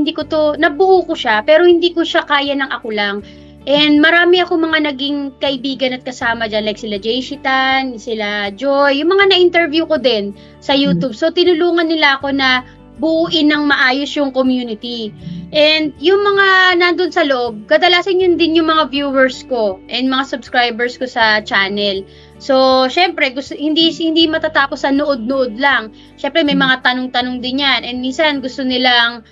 nabuo ko siya, pero hindi ko siya kaya ng ako lang. And marami ako mga naging kaibigan at kasama dyan, like sila Jay Shitan, sila Joy, yung mga na-interview ko din sa YouTube. So, tinulungan nila ako na buuin ng maayos yung community. And yung mga nandun sa loob, kadalasan yun din yung mga viewers ko and mga subscribers ko sa channel. So, syempre, hindi matatapos sa nood-nood lang. Syempre, may mga tanong-tanong din yan. And minsan gusto nilang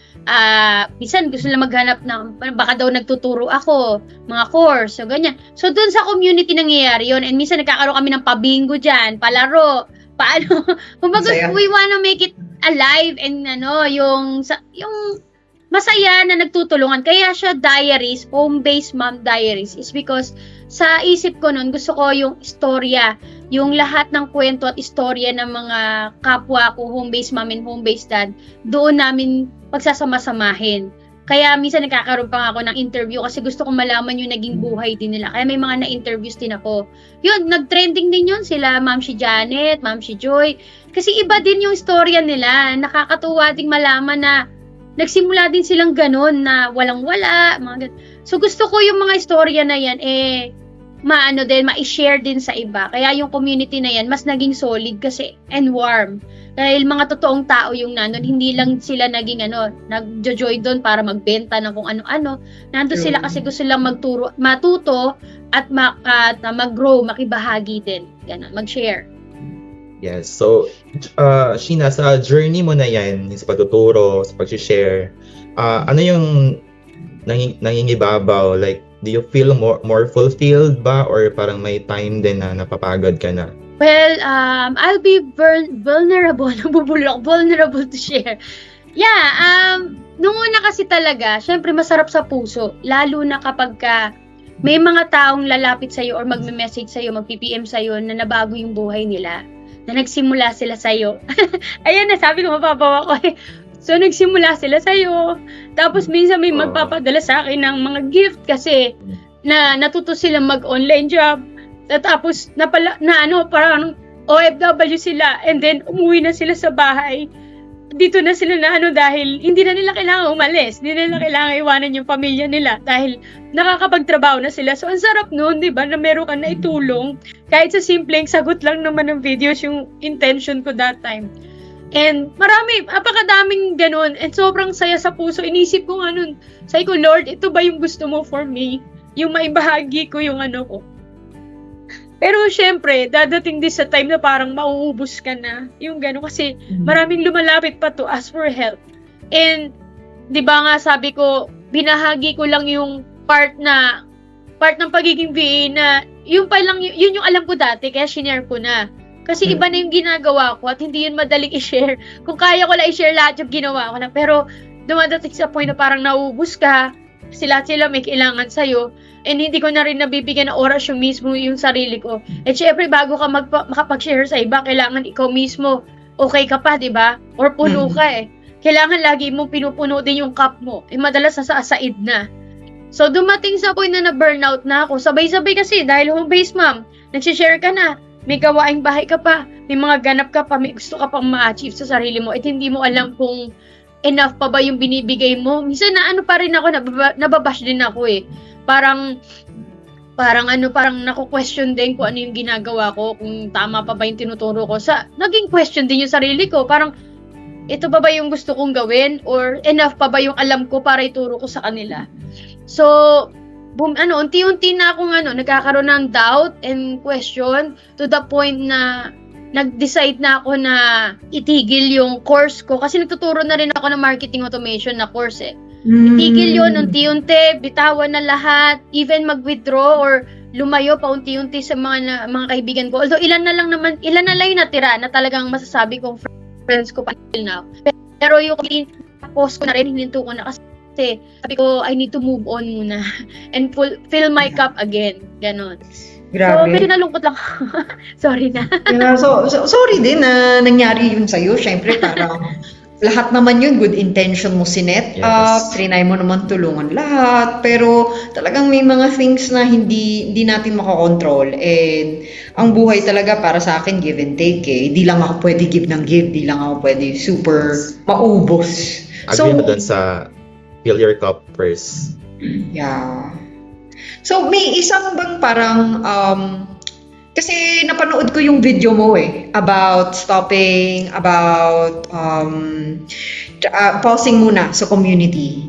maghanap ng, baka daw nagtuturo ako, mga course, so ganyan. So, dun sa community nangyayari yun. And minsan nagkakaroon kami ng pabingo dyan, palaro, paano. Kumbaga, we wanna make it alive and yung masaya na nagtutulungan. Kaya siya diaries, home-based mom diaries, is because sa isip ko nun, gusto ko yung istorya, yung lahat ng kwento at istorya ng mga kapwa ko, home-based mom and home-based dad, doon namin pagsasama-samahin. Kaya minsan nagkakaroon pa ako ng interview kasi gusto kong malaman yung naging buhay din nila. Kaya may mga na-interviews din ako. Yun, nag-trending din yun sila, Ma'am si Janet, Ma'am si Joy. Kasi iba din yung istorya nila. Nakakatuwa ding malaman na nagsimula din silang ganun na walang-wala. So gusto ko yung mga istorya na yan, ma-share din sa iba. Kaya yung community na yan, mas naging solid kasi and warm. Dahil mga totoong tao yung nandun, hindi lang sila naging nagjo-joy doon para magbenta ng kung ano-ano. Nandun sila kasi gusto lang matuto at mag-grow, makibahagi din. Ganun, mag-share. Yes. So, Sheena, sa journey mo na yan, sa pagtuturo, sa pag-share, ano yung nangingibabaw? Like, do you feel more fulfilled ba? Or parang may time din na napapagod ka na? Well, I'll be vulnerable to share. Yeah, nung una kasi talaga, syempre masarap sa puso, lalo na kapag may mga taong lalapit sa'yo or magme-message sa'yo, mag-PPM sa'yo na nabago yung buhay nila, na nagsimula sila sa'yo. Ayan na, sabi ko, mapapawa ko eh. So, nagsimula sila sa'yo. Tapos, minsan may magpapadala sa akin ng mga gift kasi natuto silang mag-online job. Tapos, parang OFW sila and then umuwi na sila sa bahay. Dito na sila dahil hindi na nila kailangan umalis. Hindi na nila kailangan iwanan yung pamilya nila dahil nakakapagtrabaho na sila. So, ang sarap nun, di ba, na meron ka na itulong. Kahit sa simpleng sagot lang naman ng videos yung intention ko that time. And apakadaming ganun. And sobrang saya sa puso. Inisip ko sabi ko, Lord, ito ba yung gusto mo for me? Yung maibahagi ko yung ko. Pero syempre, dadating din sa time na parang mauubos ka na. Yung gano'n. Kasi maraming lumalapit pa to ask for help. And, di ba nga sabi ko, binahagi ko lang yung part ng pagiging VA na yun yung alam ko dati, kaya shinare ko na. Kasi iba na yung ginagawa ko at hindi yun madaling i-share. Kung kaya ko lang i-share lahat yung ginawa ko na. Pero dumadating sa point na parang nauubos ka, kasi lahat sila may kailangan sa'yo, and hindi ko na rin nabibigyan ng oras yung mismo yung sarili ko. At syempre, bago ka makapag-share sa iba, kailangan ikaw mismo okay ka pa, di ba? Or puno ka eh. Kailangan lagi mong pinupuno din yung cup mo. Eh, madalas sasaid na. So, dumating sa point na na-burnout na ako. Sabay-sabay kasi, dahil home-based mom, nagsishare ka na, may gawaing bahay ka pa, may mga ganap ka pa, may gusto ka pang ma-achieve sa sarili mo, at hindi mo alam kung enough pa ba yung binibigay mo. Minsan na ano pa rin ako, nababash din ako eh. Parang naku-question din kung ano yung ginagawa ko, kung tama pa ba yung tinuturo ko. Naging question din yung sarili ko. Parang, ito ba yung gusto kong gawin? Or enough pa ba yung alam ko para ituro ko sa kanila? So, unti-unti na akong nagkakaroon ng doubt and question to the point na nag-decide na ako na itigil yung course ko. Kasi nagtuturo na rin ako ng marketing automation na course eh. Itigil yun, unti-unti, bitawan na lahat, even mag-withdraw or lumayo pa unti-unti sa mga kaibigan ko. Although ilan na lang yung natira na talagang masasabi kong friends ko pa until now. Pero yung post ko na rin, hininto ko na kasi sabi ko, I need to move on muna and fill my cup again. Ganon. Grabe. So, medyo nalungkot lang. Sorry na. Yeah, so sorry din na nangyari yun sa'yo. Siyempre, parang lahat naman yun, good intention mo sinet up, trinay mo naman tulungan lahat, pero talagang may mga things na hindi natin makakontrol. And ang buhay talaga para sa akin, give and take eh. Di lang ako pwede give ng give, di lang ako pwede super maubos. Agree mo dun sa fill your cup first. Yeah. So, may isang bang parang, kasi napanood ko yung video mo about stopping, about pausing muna sa community.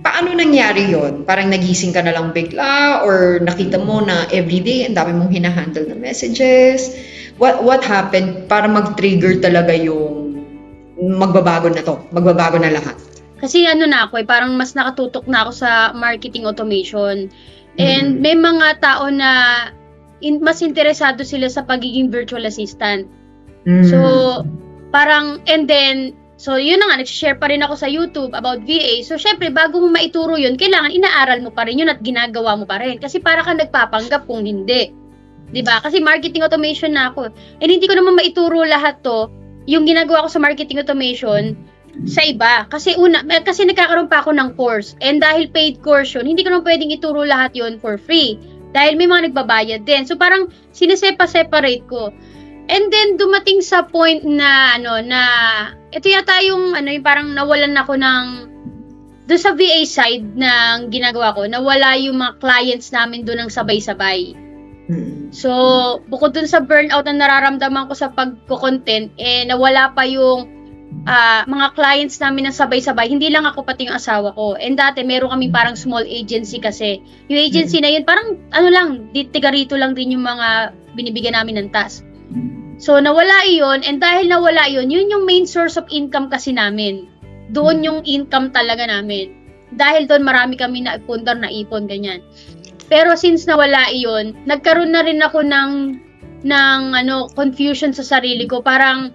Paano nangyari yon? Parang nagising ka na lang bigla or nakita mo na everyday ang dami mong hinahandle na messages. What happened para mag-trigger talaga yung magbabago na lahat? Kasi na ako parang mas nakatutok na ako sa marketing automation. And may mga tao na mas interesado sila sa pagiging virtual assistant. So, parang, and then, so yun na nga, nag-share pa rin ako sa YouTube about VA. So, syempre, bago mo maituro yun, kailangan inaaral mo pa rin yun at ginagawa mo pa rin. Kasi para ka nagpapanggap kung hindi. 'Di ba? Kasi marketing automation na ako. And hindi ko naman maituro lahat to, yung ginagawa ko sa marketing automation, sa iba. Kasi nagkakaroon pa ako ng course. And dahil paid course yun, hindi ko naman pwedeng ituro lahat yun for free. Dahil may mga nagbabayad din. So parang sineseparate ko. And then dumating sa point na ito yata yung parang nawalan ako ng doon sa VA side ng ginagawa ko, nawala yung mga clients namin doon ng sabay-sabay. So, bukod dun sa burnout na nararamdaman ko sa pagko-content, nawala pa yung mga clients namin na sabay-sabay, hindi lang ako pati yung asawa ko. And dati meron kaming parang small agency kasi. Yung agency na yun, parang tiga rito lang din yung mga binibigyan namin ng task. So nawala yun, and dahil nawala yun yung main source of income kasi namin. Doon yung income talaga namin. Dahil doon marami kami na ipon, ganyan. Pero since nawala yun, nagkaroon na rin ako ng confusion sa sarili ko. Parang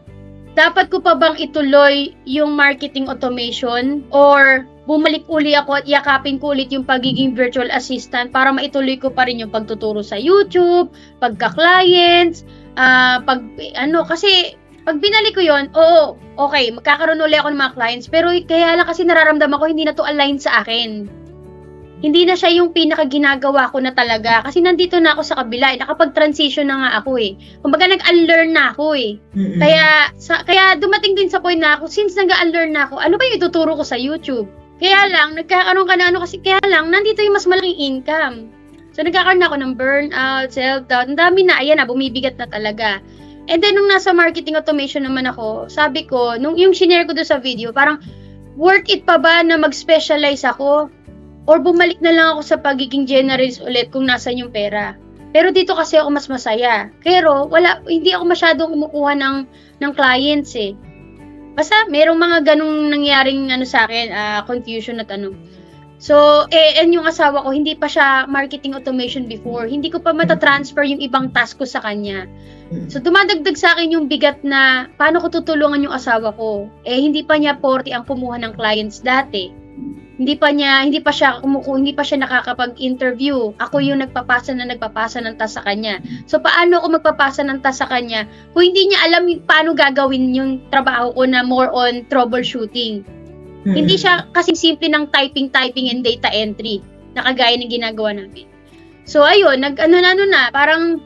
dapat ko pa bang ituloy yung marketing automation or bumalik uli ako at yakapin ko ulit yung pagiging virtual assistant para maituloy ko pa rin yung pagtuturo sa YouTube, pagka-clients, kasi pag binalik ko yun, okay, magkakaroon ulit ako ng mga clients, pero kaya lang kasi nararamdaman ko hindi na to align sa akin. Hindi na siya yung pinaka-ginagawa ko na talaga. Kasi nandito na ako sa kabila. Nakapag-transition na nga ako Kumbaga nag-unlearn na ako Kaya dumating din sa point na ako, since nag-unlearn na ako, ano ba yung ituturo ko sa YouTube? Kaya lang, nagkakaroon ka na kasi kaya lang, nandito yung mas malaking income. So nagkakaroon na ako ng burnout, self-doubt. Ang dami na, bumibigat na talaga. And then, nung nasa marketing automation naman ako, sabi ko, nung yung shinare ko doon sa video, parang, worth it pa ba na mag-specialize ako? Or bumalik na lang ako sa pagiging generalist ulit kung nasan yung pera. Pero dito kasi ako mas masaya. Pero hindi ako masyadong kumukuha ng clients eh. Basta merong mga ganung nangyaring sa akin, confusion at ano. So, and yung asawa ko, hindi pa siya marketing automation before. Hindi ko pa matatransfer yung ibang task ko sa kanya. So, dumadagdag sa akin yung bigat na paano ko tutulungan yung asawa ko. Hindi pa niya 40 ang kumuha ng clients dati. Hindi pa siya nakakapag-interview. Ako yung nagpapasa ng task sa kanya. So, paano ako magpapasa ng task sa kanya kung hindi niya alam paano gagawin yung trabaho ko na more on troubleshooting. Hindi siya kasing simple ng typing and data entry na kagaya ng ginagawa namin. So, ayun, parang,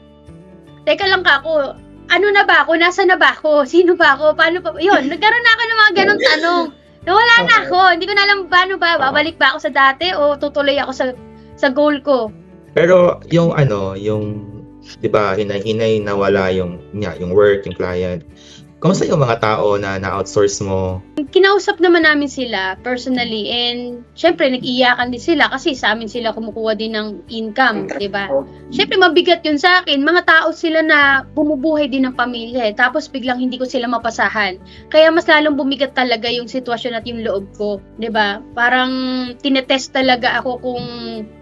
teka lang ako, ano na ba ako? Nasa na ba ako? Sino ba ako? Paano pa? Yun, nagkaroon na ako ng mga ganong tanong. Nawala na ako. Hindi ko na alam paano ba. Babalik ba ako sa dati o tutuloy ako sa goal ko? Pero yung 'di ba, hinay-hinay na wala yung work, yung client. Kamusta yung mga tao na na-outsource mo? Kinausap naman namin sila personally and syempre nag-iyakan din sila kasi sa amin sila kumukuha din ng income, 'di ba? Syempre mabigat 'yun sa akin. Mga tao sila na bumubuhay din ng pamilya tapos biglang hindi ko sila mapasahan. Kaya mas lalong bumigat talaga yung sitwasyon at yung loob ko, 'di ba? Parang tinetest talaga ako kung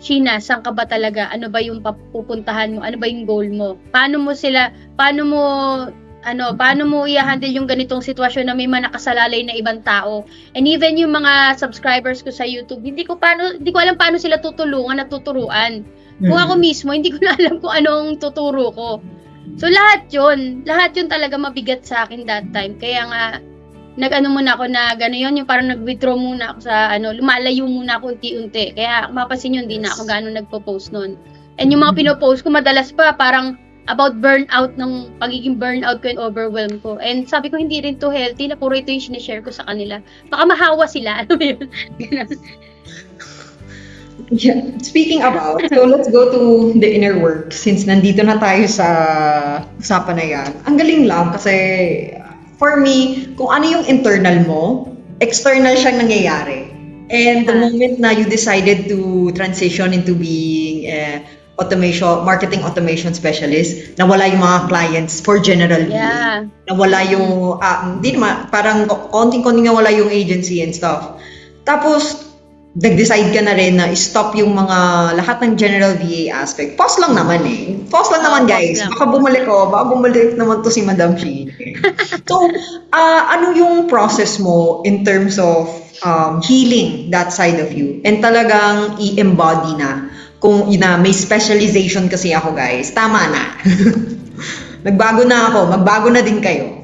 Sheena, saan ka ba talaga? Ano ba yung pupuntahan mo? Ano ba yung goal mo? Paano mo i-handle yung ganitong sitwasyon na may nakasalalay na ibang tao. And even yung mga subscribers ko sa YouTube, hindi ko alam paano sila tutulungan at tuturuan. Kung ako mismo, hindi ko na alam kung anong tuturo ko. So lahat yun talaga mabigat sa akin that time. Kaya nga, muna ako na gano'n yung parang nag-withdraw muna ako sa lumalayo muna ako unti-unti. Kaya mapasin yun, hindi na ako gano'n nagpo-post nun. And yung mga pinopost ko, madalas pa parang about burnout, ng pagiging burnout ko and overwhelm ko. And sabi ko, hindi rin to healthy na puro ito yung sinishare ko sa kanila. Baka mahawa sila. Ano yun? Yeah. Speaking about, so let's go to the inner work since nandito na tayo sa usapan na yan. Ang galing lang kasi for me, kung ano yung internal mo, external siyang nangyayari. And the moment na you decided to transition into being marketing automation specialist, nawala yung mga clients for general Yeah. nawala yung hindi naman, parang konting-konting nawala yung agency and stuff. Tapos nag-decide ka na rin na stop yung mga lahat ng general VA aspect. Pause lang naman guys. Pause lang. Baka bumalik naman to si Madam Sheena. So, ano yung process mo in terms of healing that side of you and talagang i-embody na kung may specialization kasi ako guys, tama na. Nagbago na ako, magbago na din kayo.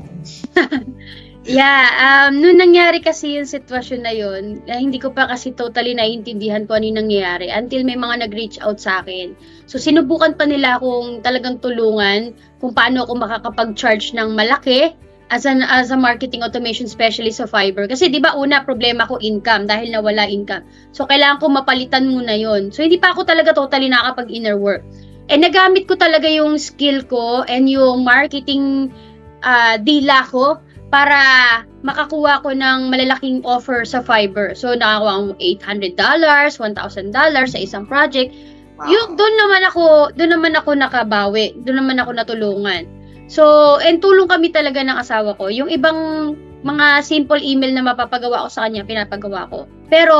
Yeah, nung nangyari kasi yung sitwasyon na yun, hindi ko pa kasi totally naiintindihan kung ano yung nangyayari until may mga nag-reach out sa akin. So sinubukan pa nila akong talagang tulungan kung paano ako makakapag-charge ng malaki as a marketing automation specialist sa Fiverr. Kasi di ba una problema ko income dahil nawala income. So kailangan ko mapalitan muna yon. So hindi pa ako talaga totally nakakapag-inner work. And nagamit ko talaga yung skill ko and yung marketing dila ko para makakuha ko ng malalaking offer sa Fiverr. So nakakuha ko $800, $1,000 sa isang project. Wow. Doon naman ako nakabawi. Doon naman ako natulungan. So, and tulong kami talaga ng asawa ko. Yung ibang mga simple email na mapapagawa ko sa kanya, pinapagawa ko. Pero,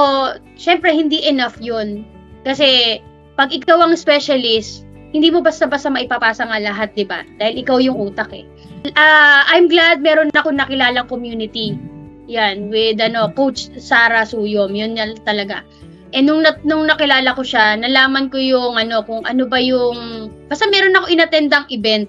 syempre, hindi enough yun. Kasi, pag ikaw ang specialist, hindi mo basta-basta maipapasa nga lahat, di ba? Dahil ikaw yung utak eh. I'm glad meron ako nakilalang community. Yan, with Coach Sarah Suyom. Yun talaga. And nung nakilala ko siya, nalaman ko yung kung ano ba yung... Basta meron ako inattendang event.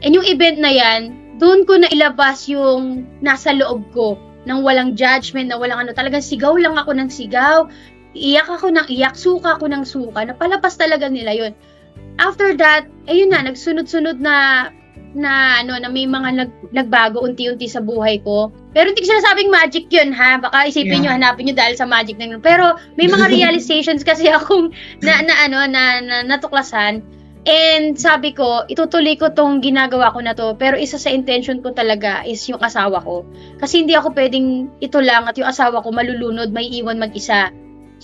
And yung event na yan, doon ko na ilabas yung nasa loob ko, nang walang judgment, na walang talagang sigaw lang ako ng sigaw, iyak ako ng iyak, suka ako ng suka, napalabas talaga nila yun. After that, ayun na, nagsunod-sunod na may mga nagbago unti-unti sa buhay ko. Pero hindi ko sinasabing magic yun, ha? Baka isipin nyo, hanapin nyo dahil sa magic na yun. Pero may mga realizations kasi akong natuklasan. And sabi ko, itutuloy ko tong ginagawa ko na to. Pero isa sa intention ko talaga is yung asawa ko. Kasi hindi ako pwedeng ito lang at yung asawa ko malulunod, may iwan mag-isa.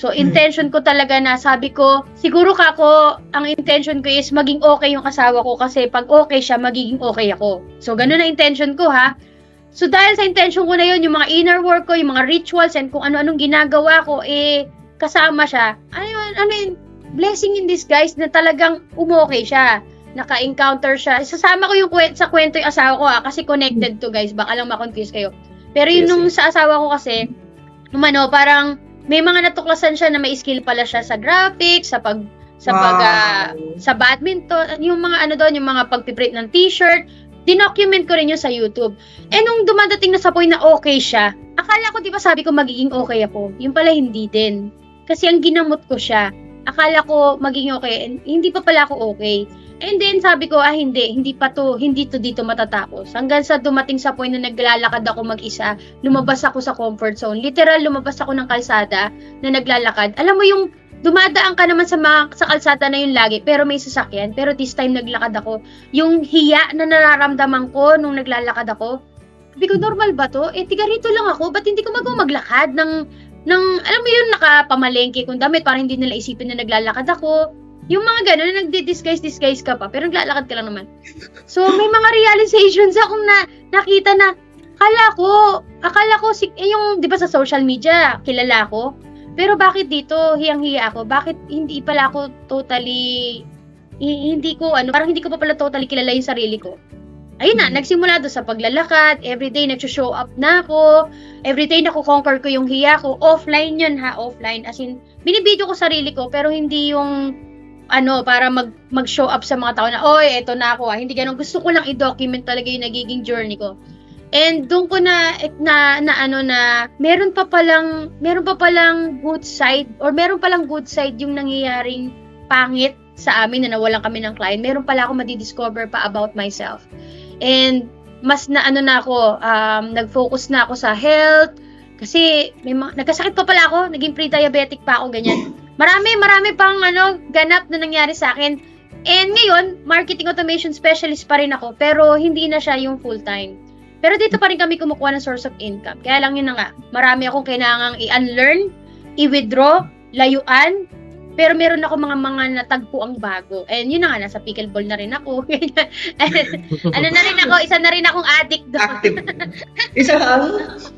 So, intention ko talaga na sabi ko, siguro ang intention ko is maging okay yung asawa ko kasi pag okay siya, magiging okay ako. So, ganun na intention ko ha. So, dahil sa intention ko na yun, yung mga inner work ko, yung mga rituals and kung ano-anong ginagawa ko, kasama siya. Blessing in disguise na talagang umokay siya. Naka-encounter siya. Sasama ko yung sa kwento yung asawa ko kasi connected to guys. Baka lang ma-confuse kayo. Pero yun nung sa asawa ko kasi, parang may mga natuklasan siya na may skill pala siya sa graphics, sa badminton, yung mga yung mga pagpiprint ng t-shirt. Dinocument ko rin yun sa YouTube. Nung dumadating na sa point na okay siya, akala ko, di ba sabi ko magiging okay ako? Yung pala hindi din. Kasi ang ginamot ko siya. Akala ko magiging okay, and hindi pa pala ako okay. And then sabi ko, hindi to dito matatapos. Hanggang sa dumating sa point na naglalakad ako mag-isa, lumabas ako sa comfort zone. Literal, lumabas ako ng kalsada na naglalakad. Alam mo yung dumadaan ka naman sa kalsada na yun lagi, pero may sasakyan. Pero this time naglakad ako. Yung hiya na nararamdaman ko nung naglalakad ako, sabi ko, normal ba to? Tiga rito lang ako, ba't hindi ko maglakad ng alam mo yun, nakapamalengke kong damit para hindi nila isipin na naglalakad ako. Yung mga gano'n na nagdi-disguise ka pa, pero naglalakad ka lang naman. So, may mga realizations akong nakita na, akala ko, yung, di ba sa social media, kilala ko? Pero bakit dito, hiyang-hiya ako? Bakit hindi pala ako totally, parang hindi ko pa pala totally kilala yung sarili ko? Ayun na, nagsimula doon sa paglalakad, everyday nag-show up na ako, everyday nakukonquer ko yung hiya ko, offline yun ha, offline, as in, binibidyo ko sarili ko, pero hindi yung, para mag-show up sa mga tao na, oy, eto na ako hindi ganun, gusto ko lang i-document talaga yung nagiging journey ko. And doon ko na meron pa palang good side, or meron palang good side yung nangyayaring pangit sa amin na nawalan kami ng client, meron pala ako madidiscover pa about myself. And mas nag-focus na ako sa health kasi nagkasakit pa pala ako, naging pre-diabetic pa ako, ganyan. Marami pang ganap na nangyari sa akin. And ngayon, marketing automation specialist pa rin ako, pero hindi na siya yung full-time. Pero dito pa rin kami kumukuha ng source of income. Kaya lang yun na nga, marami akong kailangang i-unlearn, i-withdraw, layuan, pero meron ako mga natagpo ang bago. And yun na nga, nasa pickleball na rin ako. Isa na rin akong addict doon. Active. Isa addict.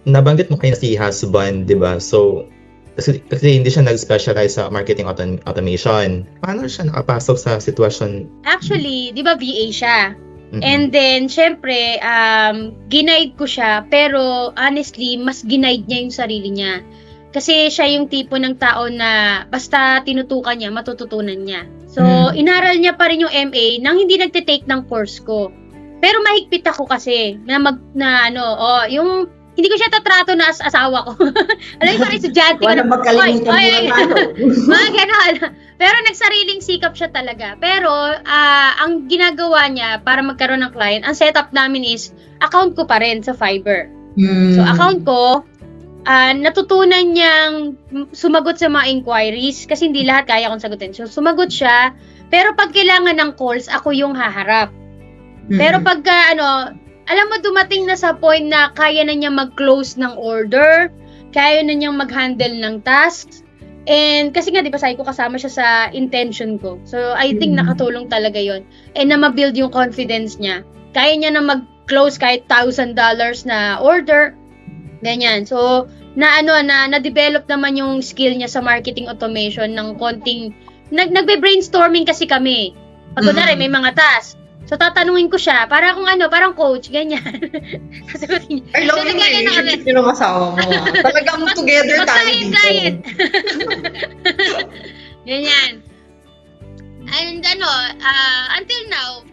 Nabanggit mo kayo si husband, di ba? So, kasi hindi siya nag-specialize sa marketing automation. Paano siya nakapasok sa sitwasyon? Actually, di ba VA siya? Mm-hmm. And then, syempre, ginaid ko siya, pero honestly, mas ginaid niya yung sarili niya. Kasi siya yung tipo ng tao na basta tinutukan niya, matututunan niya. So, inaral niya pa rin yung MA nang hindi nagte-take ng course ko. Pero mahigpit ako kasi, yung hindi ko siya tatrato na asawa ko. Alam mo, parang estudyante ko na. Wala magkalimutan mga gano'n. Pero nagsariling sikap siya talaga. Pero, ang ginagawa niya para magkaroon ng client, ang setup namin is, account ko pa rin sa Fiverr. So, account ko, natutunan niyang sumagot sa mga inquiries kasi hindi lahat kaya kong sagutin. So, sumagot siya. Pero pag kailangan ng calls, ako yung haharap. Pero pagka, alam mo, dumating na sa point na kaya na niya mag-close ng order, kaya na niyang mag-handle ng tasks, and kasi nga, di ba, sabi ko, kasama siya sa intention ko. So, I think nakatulong talaga yon. And na ma-build yung confidence niya. Kaya niya na mag-close kahit $1,000 na order, ganyan. So, na-develop naman yung skill niya sa marketing automation ng konting, nagbe-brainstorming kasi kami. Pag kunwari, may mga tasks. So, tatanungin ko siya, parang coach, ganyan. Sasagutin niya. I love yung relationship niyo ng asawa mo. Talagang together tayo dito. Ganyan. And until now,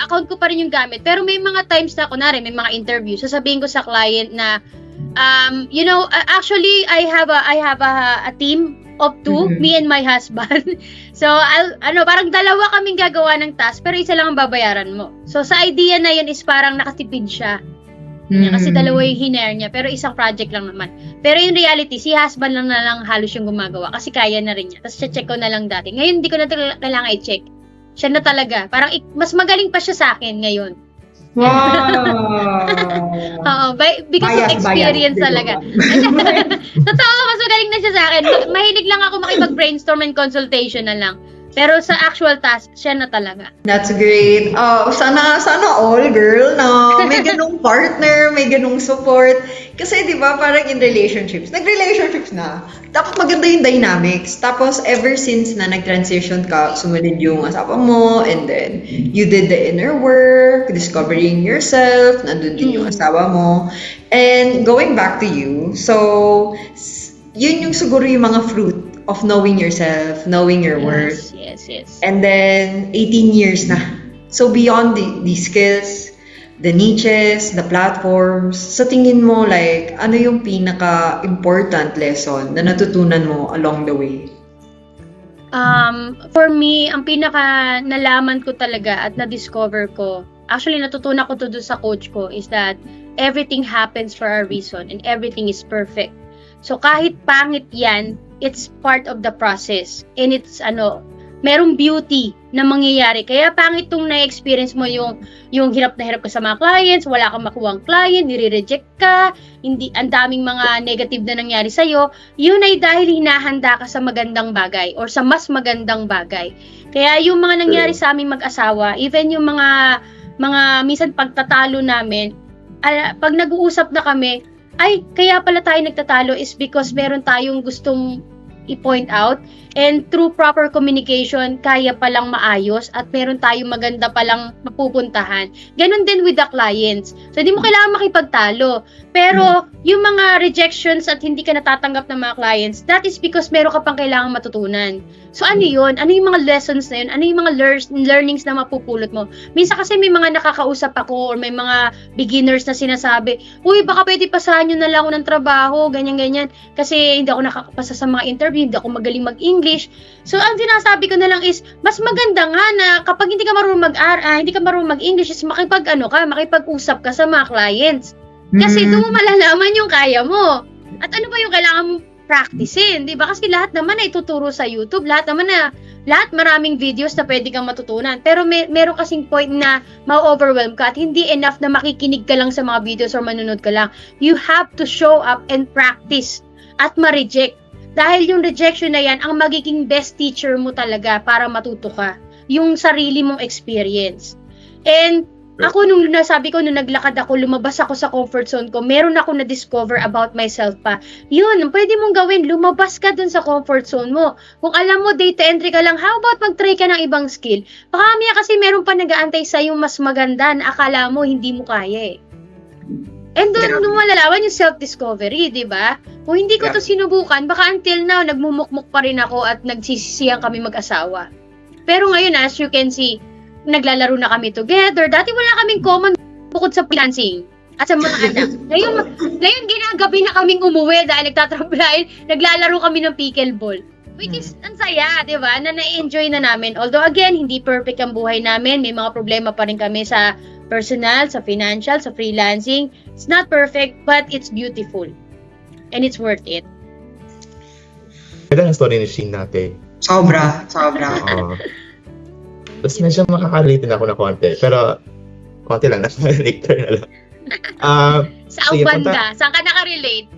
account ko pa rin yung gamit. Pero may mga times na, kunwari, may mga interview, sasabihin ko sa client na, actually, I have a team of two, me and my husband. So, parang dalawa kaming gagawa ng task, pero isa lang ang babayaran mo. So, sa idea na yun is parang nakatipid siya. Kasi dalawa yung hinare niya, pero isang project lang naman. Pero in reality, si husband lang na lang halos yung gumagawa kasi kaya na rin niya. Tapos check ko na lang dati. Ngayon, hindi ko na kailangan i-check. Siya na talaga. Parang mas magaling pa siya sa akin ngayon. Wow! Oo, because of experience talaga. Totoo, mas magaling na siya sa akin. Mahilig lang ako makipag-brainstorm and consultation na lang. Pero sa actual task, siya na talaga. That's great. Sana all, girl, na may ganung partner, may ganung support. Kasi, di ba, parang in relationships, nag-relationships na, dapat maganda yung dynamics. Tapos, ever since na nag-transition ka, sumunod yung asawa mo, and then, you did the inner work, discovering yourself, nandun din yung asawa mo. And, going back to you, so, yun yung siguro yung mga fruit of knowing yourself, knowing your worth. Yes. And then, 18 years na. So, beyond the skills, the niches, the platforms, sa tingin mo, like, ano yung pinaka-important lesson na natutunan mo along the way? For me, ang pinaka nalaman ko talaga at na-discover ko, actually natutunan ko to doon sa coach ko, is that everything happens for a reason and everything is perfect. So, kahit pangit yan, it's part of the process. And it's, merong beauty na mangyayari. Kaya pangit tong na-experience mo yung hirap na hirap ka sa mga clients, wala kang makuhang client, nire-reject ka, ang daming mga negative na nangyari sa'yo, yun ay dahil hinahanda ka sa magandang bagay or sa mas magandang bagay. Kaya yung mga nangyari sa aming mag-asawa, even yung mga minsan pagtatalo namin, pag nag-uusap na kami, ay, kaya pala tayo nagtatalo is because meron tayong gustong i-point out, and through proper communication, kaya palang maayos at meron tayong maganda palang mapupuntahan. Ganon din with the clients. So, hindi mo kailangan makipagtalo. Pero, yung mga rejections at hindi ka natatanggap ng mga clients, that is because meron ka pang kailangan matutunan. So, ano yun? Ano yung mga lessons na yun? Ano yung mga learnings na mapupulot mo? Minsan kasi may mga nakakausap ako or may mga beginners na sinasabi, uy, baka pwede pasahan nyo na lang ako ng trabaho, ganyan-ganyan. Kasi hindi ako nakakapasa sa mga interview, hindi ako magaling mag-English. So, ang sinasabi ko na lang is, mas maganda nga na kapag hindi ka marunong mag-English, is makipag-usap ka sa mga clients. Kasi doon mo malalaman yung kaya mo. At ano ba yung kailangan mong practicein, di ba? Kasi lahat naman na ituturo sa YouTube, lahat maraming videos na pwede kang matutunan. Pero meron kasing point na ma-overwhelm ka at hindi enough na makikinig ka lang sa mga videos or manunod ka lang. You have to show up and practice at ma-reject. Dahil yung rejection na yan, ang magiging best teacher mo talaga para matuto ka. Yung sarili mong experience. And ako nung naglakad ako, lumabas ako sa comfort zone ko, meron ako na-discover about myself pa. Yun, pwede mong gawin, lumabas ka dun sa comfort zone mo. Kung alam mo, data entry ka lang, how about mag-try ka ng ibang skill? Baka mamaya kasi meron pa nag-aantay sa yung mas maganda na akala mo hindi mo kaya eh. And doon malalaman yung self-discovery, di ba? Kung hindi ko to sinubukan, baka until now, nagmumukmuk pa rin ako at nagsisisihan kami mag-asawa. Pero ngayon, as you can see, naglalaro na kami together. Dati wala kaming common bukod sa financing at sa mga anak. Ngayon ginagabi na kaming umuwi dahil naglalaro kami ng pickleball. Which is, ang saya, di ba? Na na-enjoy na namin. Although again, hindi perfect ang buhay namin. May mga problema pa rin kami sa personal, sa financial, sa freelancing. It's not perfect, but it's beautiful. And it's worth it. Ito ang story ni Sheen natin. Sobra. Tapos medyo makakarelate din ako na konti. Pero, konti lang. Later na lang. Sa banda, saan ka nakarelate?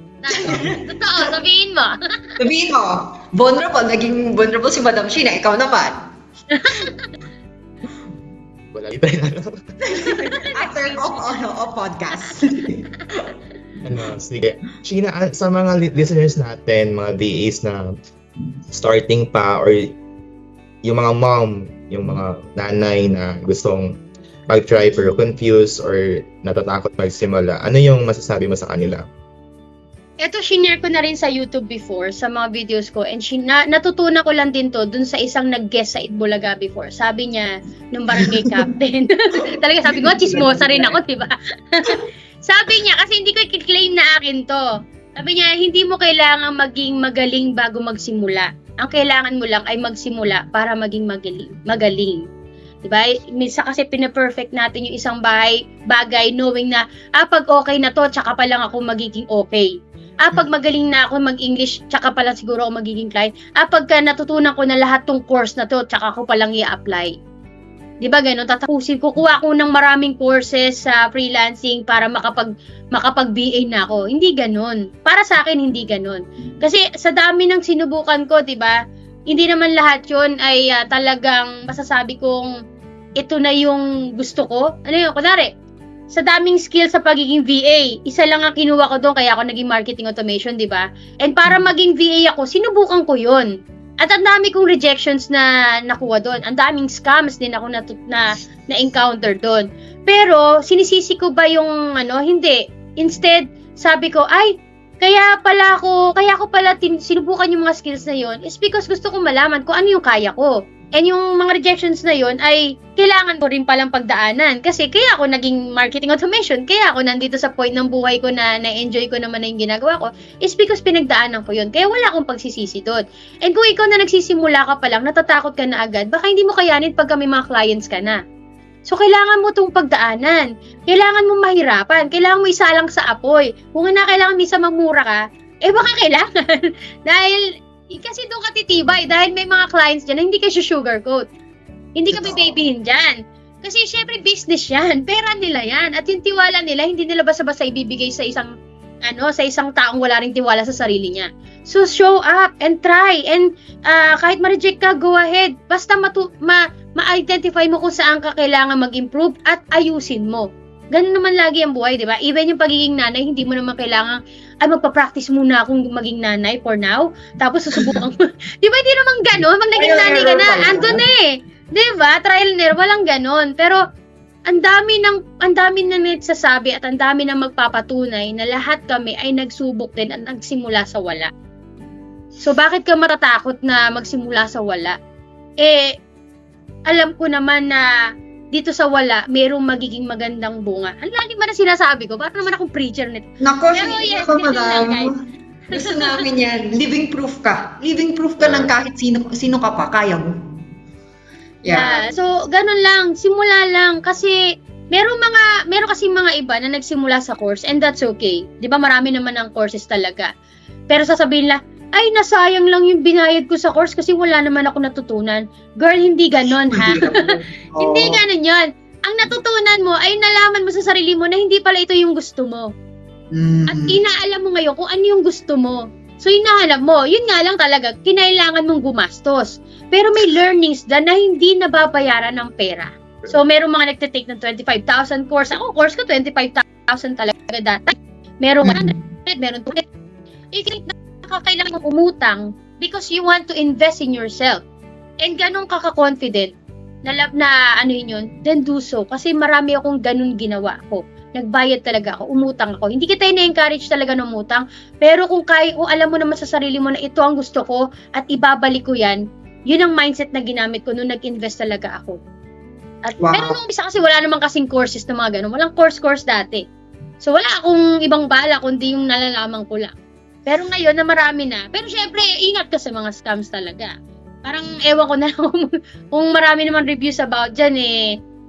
Totoo, sabihin mo. Naging vulnerable si Madam Sheena, ikaw naman. Wala tayo na lang. After of podcast. Sige. Sheena, sa mga listeners natin, mga VAs na starting pa or yung mga mom, yung mga nanay na gustong mag-try pero confused or natatakot magsimula, ano yung masasabi mo sa kanila? Ito, shinare ko na rin sa YouTube before, sa mga videos ko, and natutunan ko lang din to dun sa isang nag-guest sa Itbulaga before. Sabi niya, nung barangay captain, talaga sabi ko, chismosa rin ako, diba? Sabi niya, kasi hindi ko i-claim na akin to. Sabi niya, hindi mo kailangan maging magaling bago magsimula. Ang kailangan mo lang ay magsimula para maging magaling. Diba? Minsan kasi pina-perfect natin yung isang bagay knowing na, pag okay na to, tsaka pa lang ako magiging okay. Pag magaling na ako mag-English, tsaka pa lang siguro ako magiging client. Pagka natutunan ko na lahat tong course na to, tsaka ako pa lang i-apply. Di ba ganun? Tatapusin, kukuha ko ng maraming courses sa freelancing para makapag-BA na ako. Hindi ganun. Para sa akin, hindi ganun. Kasi sa dami ng sinubukan ko, di ba? Hindi naman lahat yun ay talagang masasabi kong ito na yung gusto ko. Ano yun? Kunwari, sa daming skill sa pagiging VA, isa lang ang kinuha ko doon, kaya ako naging marketing automation, di ba? And para maging VA ako, sinubukan ko yun. At ang dami kong rejections na nakuha doon. Ang daming scams din ako na-encounter doon. Pero, sinisisi ko ba yung hindi. Instead, sabi ko, ay, kaya ko pala sinubukan yung mga skills na yon is because gusto ko malaman kung ano yung kaya ko. And yung mga rejections na yon ay kailangan ko rin palang pagdaanan. Kasi kaya ako naging marketing automation, kaya ako nandito sa point ng buhay ko na na-enjoy ko naman na yung ginagawa ko, is because pinagdaanan ko yun. Kaya wala akong pagsisisi doon. And kung ikaw na nagsisimula ka pa lang, natatakot ka na agad, baka hindi mo kayanin pagka may mga clients ka na. So, kailangan mo itong pagdaanan. Kailangan mo mahirapan. Kailangan mo isalang sa apoy. Kung na kailangan misa magmura ka, baka kailangan. Kasi doon ka titibay. Dahil may mga clients dyan na hindi ka sugarcoat. Hindi ka babyhin dyan. Kasi syempre business yan. Pera nila yan. At yung tiwala nila, hindi nila basta-basta ibibigay sa isang taong wala ring tiwala sa sarili niya. So, show up and try. And kahit ma-reject ka, go ahead. Basta ma-identify mo kung saan ka kailangan mag-improve at ayusin mo. Ganun naman lagi ang buhay, di ba? Even yung pagiging nanay, hindi mo naman kailangan, magpa-practice muna akong maging nanay for now. Tapos susubukan mo. Di ba, hindi naman ganun? Pag naging nanay ka na, andun Di ba? Trial and error, walang ganun. Pero, ang dami na nagsasabi at ang dami na magpapatunay na lahat kami ay nagsubok din at nagsimula sa wala. So, bakit ka matatakot na magsimula sa wala? Alam ko naman na dito sa wala, mayroong magiging magandang bunga. Ang lagi ba na sinasabi ko? Parang naman akong preacher nito. Nako, Yes, madam. Gusto namin yan. Living proof ka. Living proof ka ng kahit sino ka pa. Kaya mo. Yeah. So, ganun lang. Simula lang. Kasi, meron kasi mga iba na nagsimula sa course and that's okay. Di ba marami naman ang courses talaga. Pero sasabihin lang, ay, nasayang lang yung binayad ko sa course kasi wala naman ako natutunan. Girl, hindi ganon, ha? Hindi ganon yun. Ang natutunan mo ay nalaman mo sa sarili mo na hindi pala ito yung gusto mo. At inaalam mo ngayon kung ano yung gusto mo. So, hinahanap mo. Yun nga lang talaga, kinailangan mong gumastos. Pero may learnings na hindi nababayaran ng pera. So, merong mga nagtitake ng 25,000 course. Ako, course ko, 25,000 talaga dati. Merong 100, merong 200. Kailangan mong umutang because you want to invest in yourself. And ganun ka-confident na yun, then do so. Kasi marami akong ganun ginawa ko. Nagbayad talaga ako, umutang ako. Hindi kita na-encourage talaga ng umutang, pero kung alam mo naman sa sarili mo na ito ang gusto ko at ibabalik ko yan, yun ang mindset na ginamit ko nung nag-invest talaga ako. At, wow. Pero nung isa kasi wala namang kasing courses na mga ganun. Walang course dati. So wala akong ibang bala kundi yung nalalaman ko lang. Pero ngayon na marami na. Pero syempre, ingat ka sa mga scams talaga. Parang ewan ko na lang kung marami naman reviews about dyan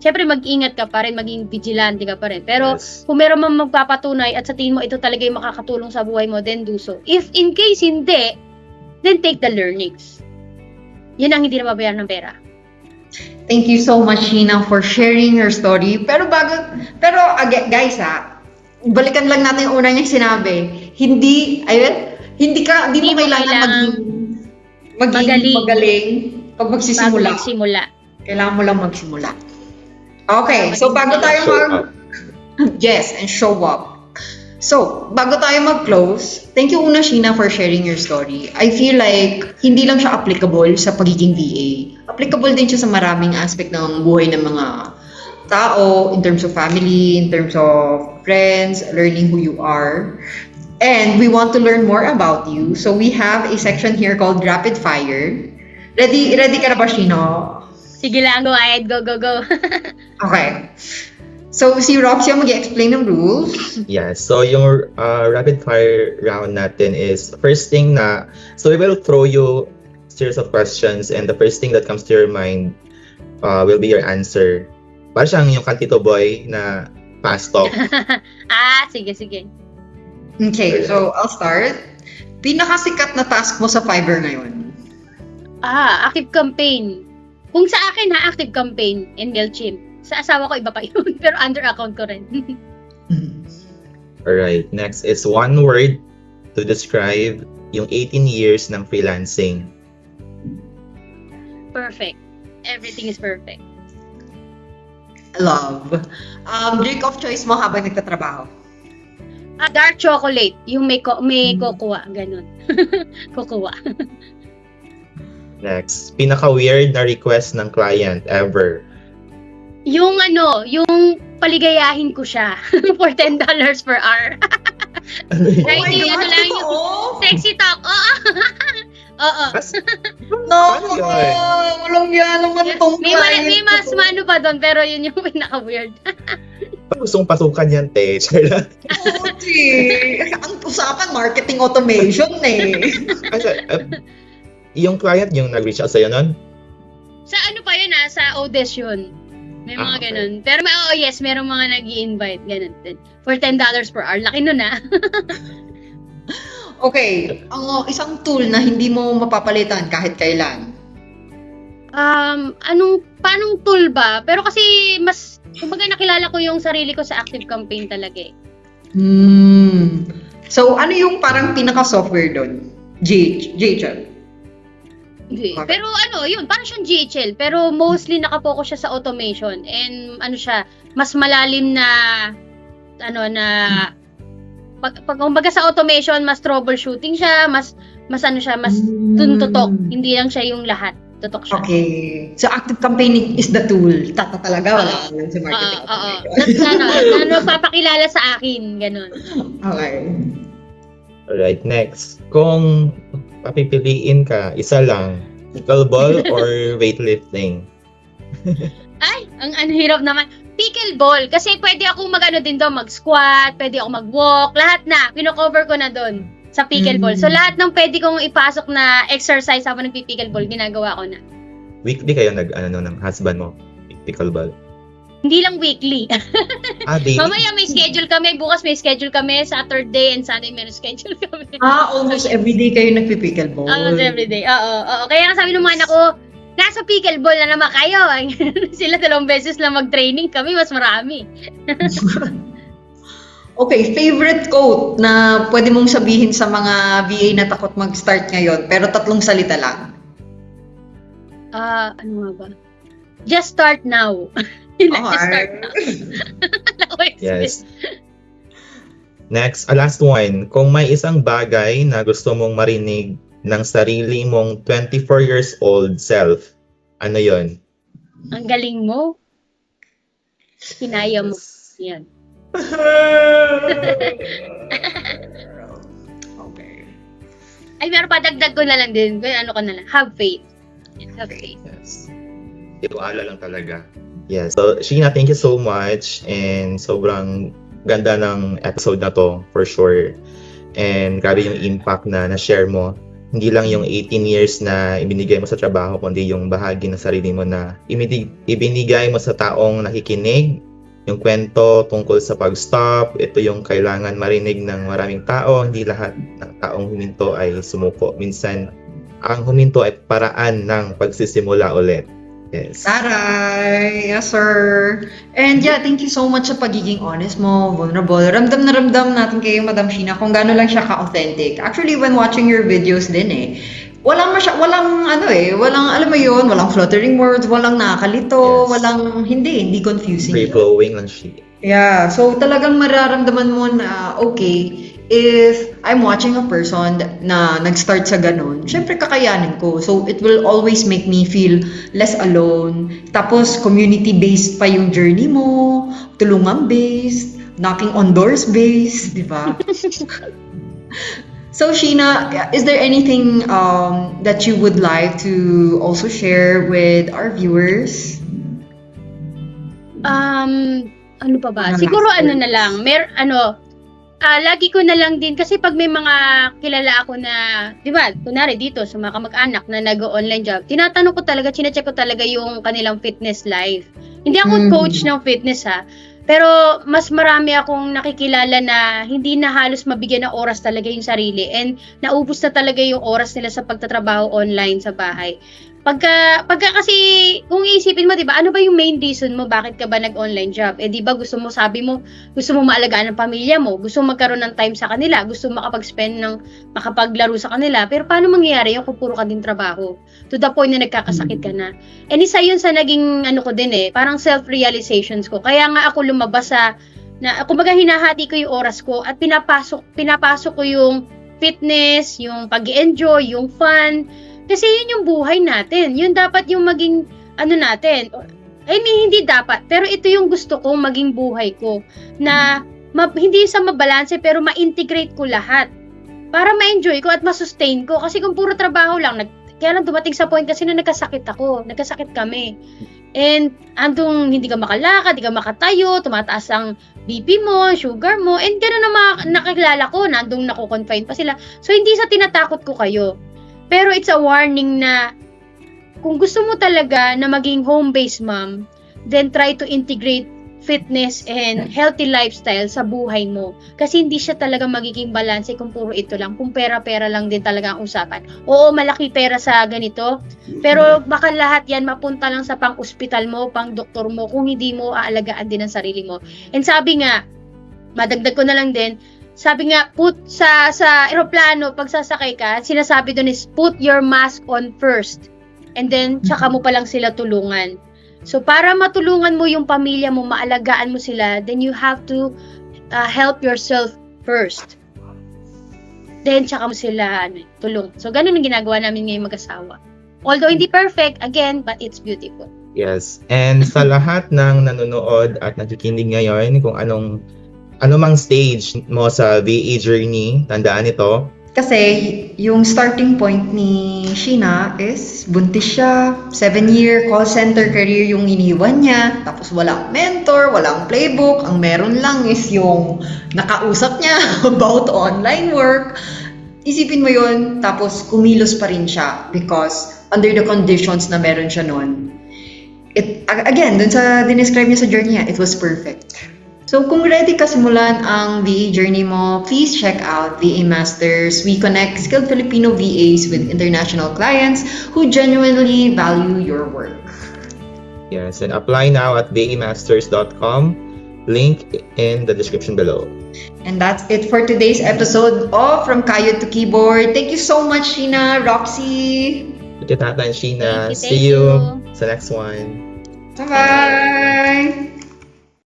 syempre mag-ingat ka pa rin, maging vigilante ka pa rin. Pero kung meron man magpapatunay at sa tingin mo ito talaga yung makakatulong sa buhay mo, then do so. If in case hindi, then take the learnings. Yun ang hindi nababayaran ng pera. Thank you so much, Sheena, for sharing your story. Pero guys, balikan lang natin yung una niyang sinabi. Hindi mo kailangan maging magaling pag magsisimula. Kailangan mo lang magsimula. Okay, so bago tayo and show up. So, bago tayo mag-close, thank you una, Sheena, for sharing your story. I feel like hindi lang siya applicable sa pagiging VA. Applicable din siya sa maraming aspect ng buhay ng mga tao, in terms of family, in terms of friends, learning who you are. And we want to learn more about you. So we have a section here called Rapid Fire. Ready ka na ba, Sheena? Sige lang, go ahead. Go. Okay. So, si Roxy ang mag-explain ng rules. Yeah, so yung rapid fire round natin is first thing so we will throw you series of questions and the first thing that comes to your mind will be your answer. Para siyang yung Kantito Boy na fast talk. Sige. Okay, so I'll start. Pinakasikat na task mo sa Fiverr ngayon? Active campaign. Kung sa akin Active Campaign and MailChimp. Sa asawa ko iba pa yun, pero under account ko rin. Alright, next is one word to describe yung 18 years ng freelancing. Perfect. Everything is perfect. Love. Drink of choice mo habang nagtatrabaho? Dark chocolate, yung may cocoa, ganun. Cocoa. Next, pinaka-weird na request ng client ever. Yung paligayahin ko siya for $10 per hour. Right, yung ano lang, yung sexy talk. Oo. Oo. No, Ano yun? walang yan naman tong May mas mano pa doon, pero yun yung pinaka-weird. Gustong pasukan yan, te. Charot. Ang usapan, marketing automation Kasi, yung client yung nag-reach out sa'yo nun? Sa ano pa yun sa Odes yun. May mga Okay. ganun. Pero yes, merong mga nag-i-invite, ganun din. For $10 per hour. Laki nun Okay, ang isang tool na hindi mo mapapalitan kahit kailan. Paanong tool ba? Pero kasi kumbaga nakilala ko yung sarili ko sa Active Campaign talaga eh. So, ano yung parang pinaka-software doon? GHL. Okay. Okay. Pero yun, parang siyang GHL. Pero mostly nakapokus siya sa automation. And siya, mas malalim na, kumbaga sa automation, mas troubleshooting siya, mas tuntutok. Hindi lang siya yung lahat. Tutok siya. Okay. So, Active Campaign is the tool. Tata talaga, wala ka lang sa marketing automation. Papakilala sa akin, ganun. Okay. Alright, next. Kung papipiliin ka, isa lang, pickleball or weightlifting? Ay, ang hirap naman. Pickleball. Kasi pwede akong mag-squat, pwede ako mag-walk, lahat na. Pino-cover ko na doon sa pickleball. So, lahat ng pwede kong ipasok na exercise habang nagpi-pickleball, ginagawa ko na. Weekly kayo ng husband mo? Pickleball? Hindi lang weekly. Daily? Mamaya may schedule kami, bukas may schedule kami, Saturday and Sunday meron schedule kami. Almost everyday kayo nagpipickleball. Almost everyday. Oo. Kaya nga sabi ng mga anak ko, nasa pickleball na naman kayo. Sila 2 beses lang mag-training, kami mas marami. Okay, favorite quote na pwede mong sabihin sa mga VA na takot mag-start ngayon, pero 3 salita lang. Ano nga ba? Just start now. Just start now. Yes. Next, last one. Kung may isang bagay na gusto mong marinig ng sarili mong 24 years old self, ano yon? Ang galing mo. Kinaya mo. Yan. Okay. Ay, meron pa, dagdag ko na lang din. Ano ka na lang. Have faith. Have faith. Yes. Tiwala lang talaga. Yes. So, Sheena, thank you so much. And sobrang ganda ng episode na to, for sure. And grabe yung impact na na-share mo. Hindi lang yung 18 years na ibinigay mo sa trabaho, kundi yung bahagi ng sarili mo na ibinigay mo sa taong nakikinig. Yung kwento tungkol sa pag-stop, ito yung kailangan marinig ng maraming tao. Hindi lahat ng taong huminto ay sumuko. Minsan, ang huminto ay paraan ng pagsisimula ulit. Yes. Taray! Yes, sir! And yeah, thank you so much sa pagiging honest mo, vulnerable. Ramdam na ramdam natin kay Madam Sheena kung gaano lang siya ka-authentic. Actually, when watching your videos din walang alam mo yun, walang fluttering words, walang nakakalito, Yes. hindi confusing. Free-flowing lang siya. Yeah, so talagang mararamdaman mo na, okay, if I'm watching a person na nag-start sa ganun, syempre kakayanin ko. So it will always make me feel less alone. Tapos community-based pa yung journey mo, tulungan-based, knocking on doors based, di ba? So Sheena, is there anything that you would like to also share with our viewers? Ano pa ba? Mga Siguro last na lang. Lagi ko na lang din kasi pag may mga kilala ako na, di ba, kunwari dito sa mga kamag-anak na nag-online job, tinatanong ko talaga, chinecheck ko talaga yung kanilang fitness life. Hindi ako coach ng fitness pero mas marami akong nakikilala na hindi na halos mabigyan ng oras talaga yung sarili and naubos na talaga yung oras nila sa pagtatrabaho online sa bahay. Pagka kasi, kung iisipin mo, di ba, ano ba yung main reason mo bakit ka ba nag-online job? Eh, di ba, sabi mo, gusto mo maalagaan ng pamilya mo, gusto mo magkaroon ng time sa kanila, gusto mo makapaglaro sa kanila, pero paano mangyayari yung kung puro ka din trabaho? To the point na nagkakasakit ka na. And isa yun sa naging, ko din parang self-realizations ko. Kaya nga ako lumabas kumbaga hinahati ko yung oras ko at pinapasok ko yung fitness, yung pag-enjoy, yung fun. Kasi yun yung buhay natin. Yun dapat yung maging, natin. I mean, hindi dapat. Pero ito yung gusto kong maging buhay ko. Na, hindi sa mabalanse, pero ma-integrate ko lahat. Para ma-enjoy ko at ma-sustain ko. Kasi kung puro trabaho lang, kaya lang dumating sa point kasi na nagkasakit kami. And, hindi ka makalakad, hindi ka makatayo, tumataas ang BP mo, sugar mo, and gano'n na nakakilala ko, nandung nako-confine pa sila. So, hindi sa tinatakot ko kayo. Pero it's a warning na kung gusto mo talaga na maging home-based mom, then try to integrate fitness and healthy lifestyle sa buhay mo. Kasi hindi siya talaga magiging balanse kung puro ito lang. Kung pera-pera lang din talaga ang usapan. Oo, malaki pera sa ganito. Pero baka lahat yan mapunta lang sa pang-ospital mo, pang-doktor mo, kung hindi mo aalagaan din ang sarili mo. And sabi nga, madagdag ko na lang din, sabi nga, sa eroplano, pag sasakay ka, sinasabi doon is, put your mask on first. And then, tsaka mo palang sila tulungan. So, para matulungan mo yung pamilya mo, maalagaan mo sila, then you have to help yourself first. Then, tsaka mo sila tulong. So, ganun ang ginagawa namin ngayong mag-asawa. Although, hindi perfect, again, but it's beautiful. Yes. And sa lahat ng nanonood at nakikinig ngayon, kung ano mang stage mo sa VA journey, tandaan ito. Kasi yung starting point ni Sheena is buntis siya, 7-year call center career yung iniwan niya, tapos walang mentor, walang playbook, ang meron lang is yung nakausap niya about online work. Isipin mo yun, tapos kumilos pa rin siya because under the conditions na meron siya noon. Again, dun sa dinescribe niya sa journey niya, it was perfect. So kung ready ka simulan ang VA journey mo, please check out VA Masters. We connect skilled Filipino VAs with international clients who genuinely value your work. Yes, and apply now at vamasters.com. Link in the description below. And that's it for today's episode of From Kayod to Keyboard. Thank you so much, Sheena, Roxy. Thank you, Tata and Sheena. Thank you, See you sa next one. Bye-bye!